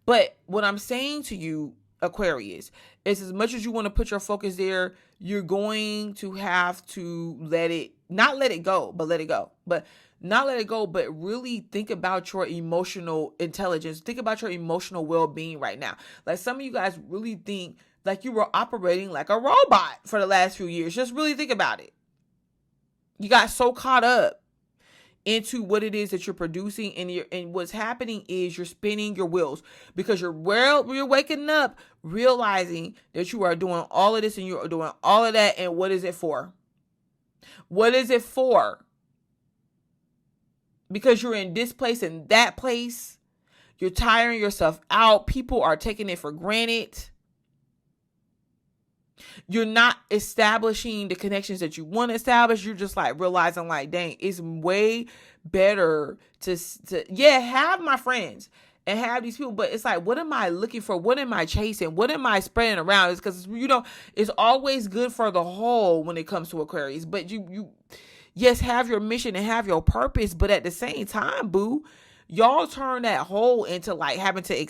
But what I'm saying to you, Aquarius, is as much as you want to put your focus there, you're going to have to not let it go, but really think about your emotional intelligence. Think about your emotional well-being right now. Like, some of you guys really think like you were operating like a robot for the last few years. Just really think about it. You got so caught up into what it is that you're producing, and what's happening is you're spinning your wheels, because you're waking up realizing that you are doing all of this and you're doing all of that. And what is it for? What is it for? Because you're in this place and that place. You're tiring yourself out. People are taking it for granted. You're not establishing the connections that you want to establish. You're just like realizing, like, dang, it's way better to have my friends and have these people. But it's like, what am I looking for? What am I chasing? What am I spreading around? It's because, you know, it's always good for the whole when it comes to Aquarius. But you yes, have your mission and have your purpose. But at the same time, boo, y'all turn that whole into like having to,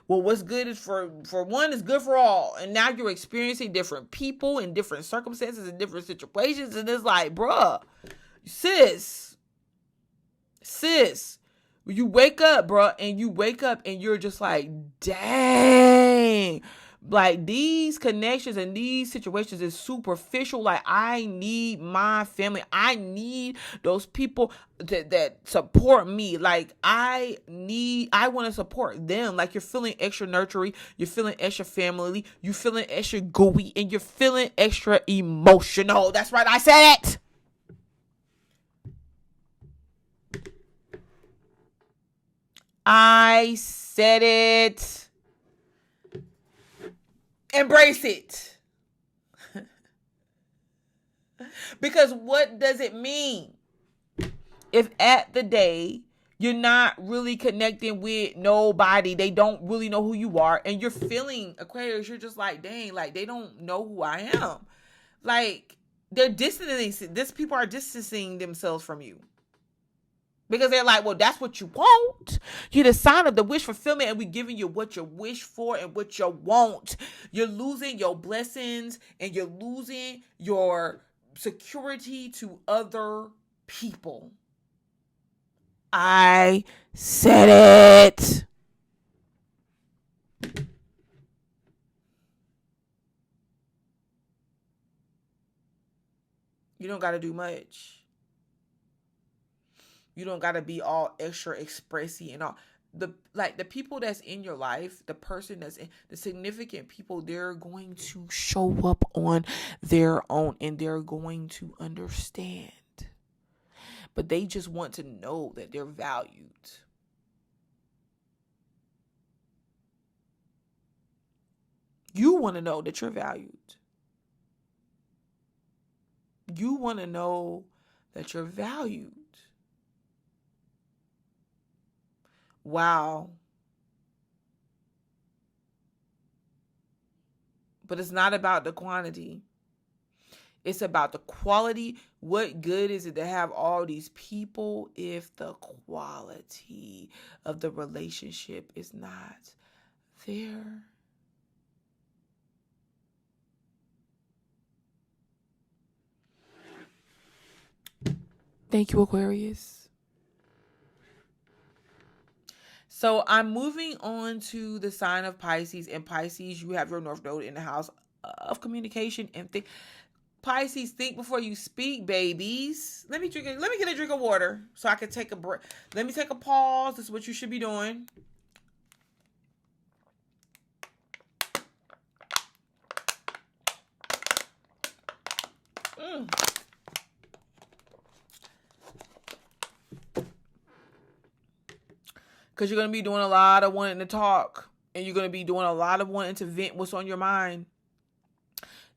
what's good is for one is good for all. And now you're experiencing different people in different circumstances and different situations. And it's like, bruh, sis, sis, you wake up, bro, and you wake up and you're just like, dang. Like, these connections and these situations is superficial. Like, I need my family. I need those people that support me. Like, I want to support them. Like, you're feeling extra nurturing. You're feeling extra family. You're feeling extra gooey. And you're feeling extra emotional. That's right. I said it. I said it. Embrace it. Because what does it mean if at the day you're not really connecting with nobody, they don't really know who you are, and you're feeling, Aquarius, you're just like, dang, like, they don't know who I am. Like, they're distancing, people are distancing themselves from you. Because they're like, well, that's what you want. You're the sign of the wish fulfillment, and we're giving you what you wish for and what you want. You're losing your blessings and you're losing your security to other people. I said it. You don't got to do much. You don't got to be all extra expressy and all. The people that's in your life, the person that's in, the significant people, they're going to show up on their own and they're going to understand. But they just want to know that they're valued. You want to know that you're valued. You want to know that you're valued. Wow. But it's not about the quantity. It's about the quality. What good is it to have all these people if the quality of the relationship is not there? Thank you, Aquarius. So I'm moving on to the sign of Pisces. And Pisces, you have your North Node in the house of communication and think. Pisces, think before you speak, babies. Let me get a drink of water so I can take a break. Let me take a pause. This is what you should be doing. Because you're going to be doing a lot of wanting to talk. And you're going to be doing a lot of wanting to vent what's on your mind.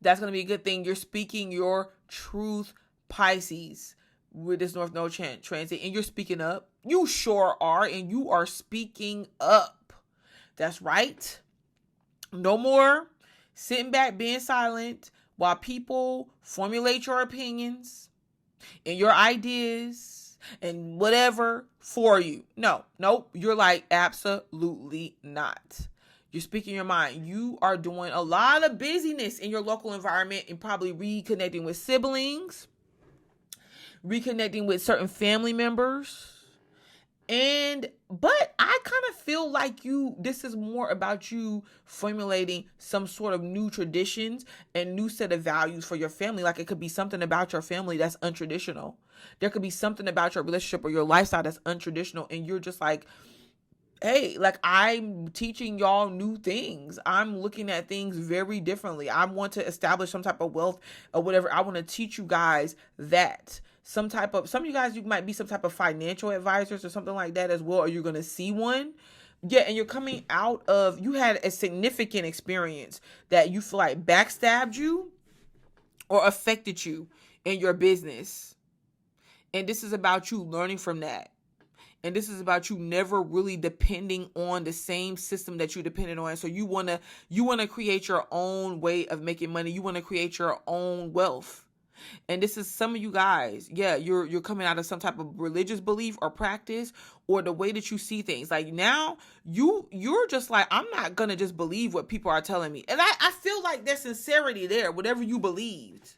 That's going to be a good thing. You're speaking your truth, Pisces, with this North Node transit. And you're speaking up. You sure are. And you are speaking up. That's right. No more sitting back, being silent while people formulate your opinions and your ideas and whatever for you. Nope. You're like, absolutely not. You're speaking your mind. You are doing a lot of busyness in your local environment and probably reconnecting with siblings, reconnecting with certain family members. But I kind of feel like this is more about you formulating some sort of new traditions and new set of values for your family. Like, it could be something about your family that's untraditional. There could be something about your relationship or your lifestyle that's untraditional. And you're just like, hey, like, I'm teaching y'all new things. I'm looking at things very differently. I want to establish some type of wealth or whatever. I want to teach you guys that. Some of you guys, you might be some type of financial advisors or something like that as well, or you're going to see one. Yeah, and you're coming out of, you had a significant experience that you feel like backstabbed you or affected you in your business. And this is about you learning from that. And this is about you never really depending on the same system that you depended on. So you want to create your own way of making money. You want to create your own wealth. And this is some of you guys, yeah, you're coming out of some type of religious belief or practice or the way that you see things. Like, now you're just like, I'm not going to just believe what people are telling me. And I feel like there's sincerity there, whatever you believed.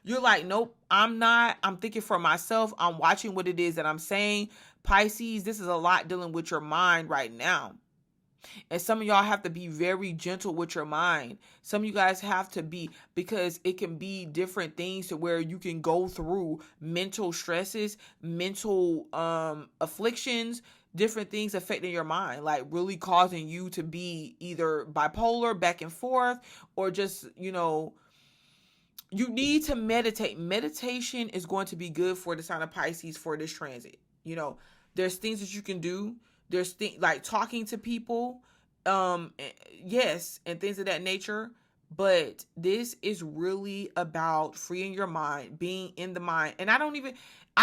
You're like, nope, I'm not. I'm thinking for myself. I'm watching what it is that I'm saying. Pisces, this is a lot dealing with your mind right now. And some of y'all have to be very gentle with your mind. Some of you guys have to be, because it can be different things to where you can go through mental stresses, mental afflictions, different things affecting your mind, like really causing you to be either bipolar, back and forth, or just, you need to meditate. Meditation is going to be good for the sign of Pisces for this transit. There's things that you can do. There's things like talking to people, yes, and things of that nature. But this is really about freeing your mind, being in the mind. And I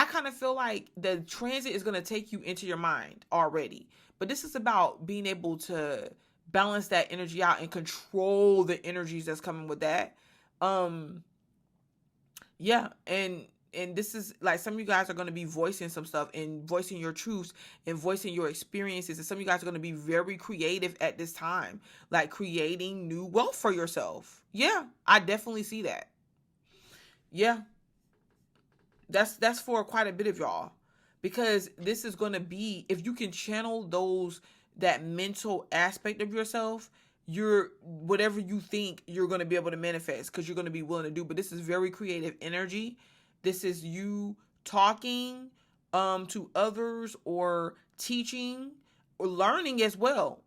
kind of feel like the transit is going to take you into your mind already. But this is about being able to balance that energy out and control the energies that's coming with that. Yeah, and this is like, some of you guys are going to be voicing some stuff and voicing your truths and voicing your experiences. And some of you guys are going to be very creative at this time, like creating new wealth for yourself. Yeah, I definitely see that. Yeah, that's for quite a bit of y'all, because this is going to be, if you can channel that mental aspect of yourself, whatever you think, you're going to be able to manifest, because you're going to be willing to do. But this is very creative energy. This is you talking to others, or teaching, or learning as well.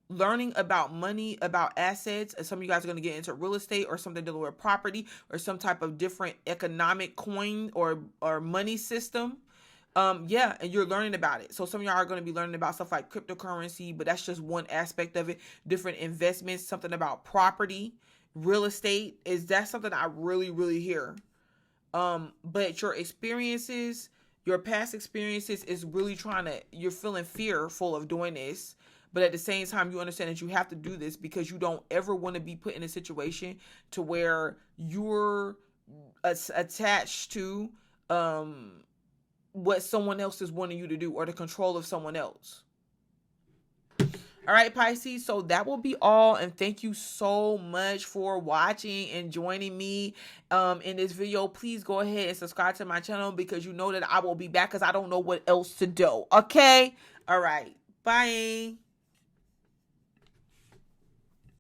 Learning about money, about assets. And some of you guys are going to get into real estate or something dealing with property, or some type of different economic coin or money system. Yeah, and you're learning about it. So some of y'all are going to be learning about stuff like cryptocurrency, but that's just one aspect of it. Different investments, something about property, real estate. That's something I really, really hear. But your experiences, your past experiences is really you're feeling fearful of doing this. But at the same time, you understand that you have to do this because you don't ever want to be put in a situation to where you're attached to what someone else is wanting you to do, or the control of someone else. All right, Pisces, so that will be all, and thank you so much for watching and joining me in this video. Please go ahead and subscribe to my channel, because you know that I will be back, because I don't know what else to do. Okay? All right. Bye.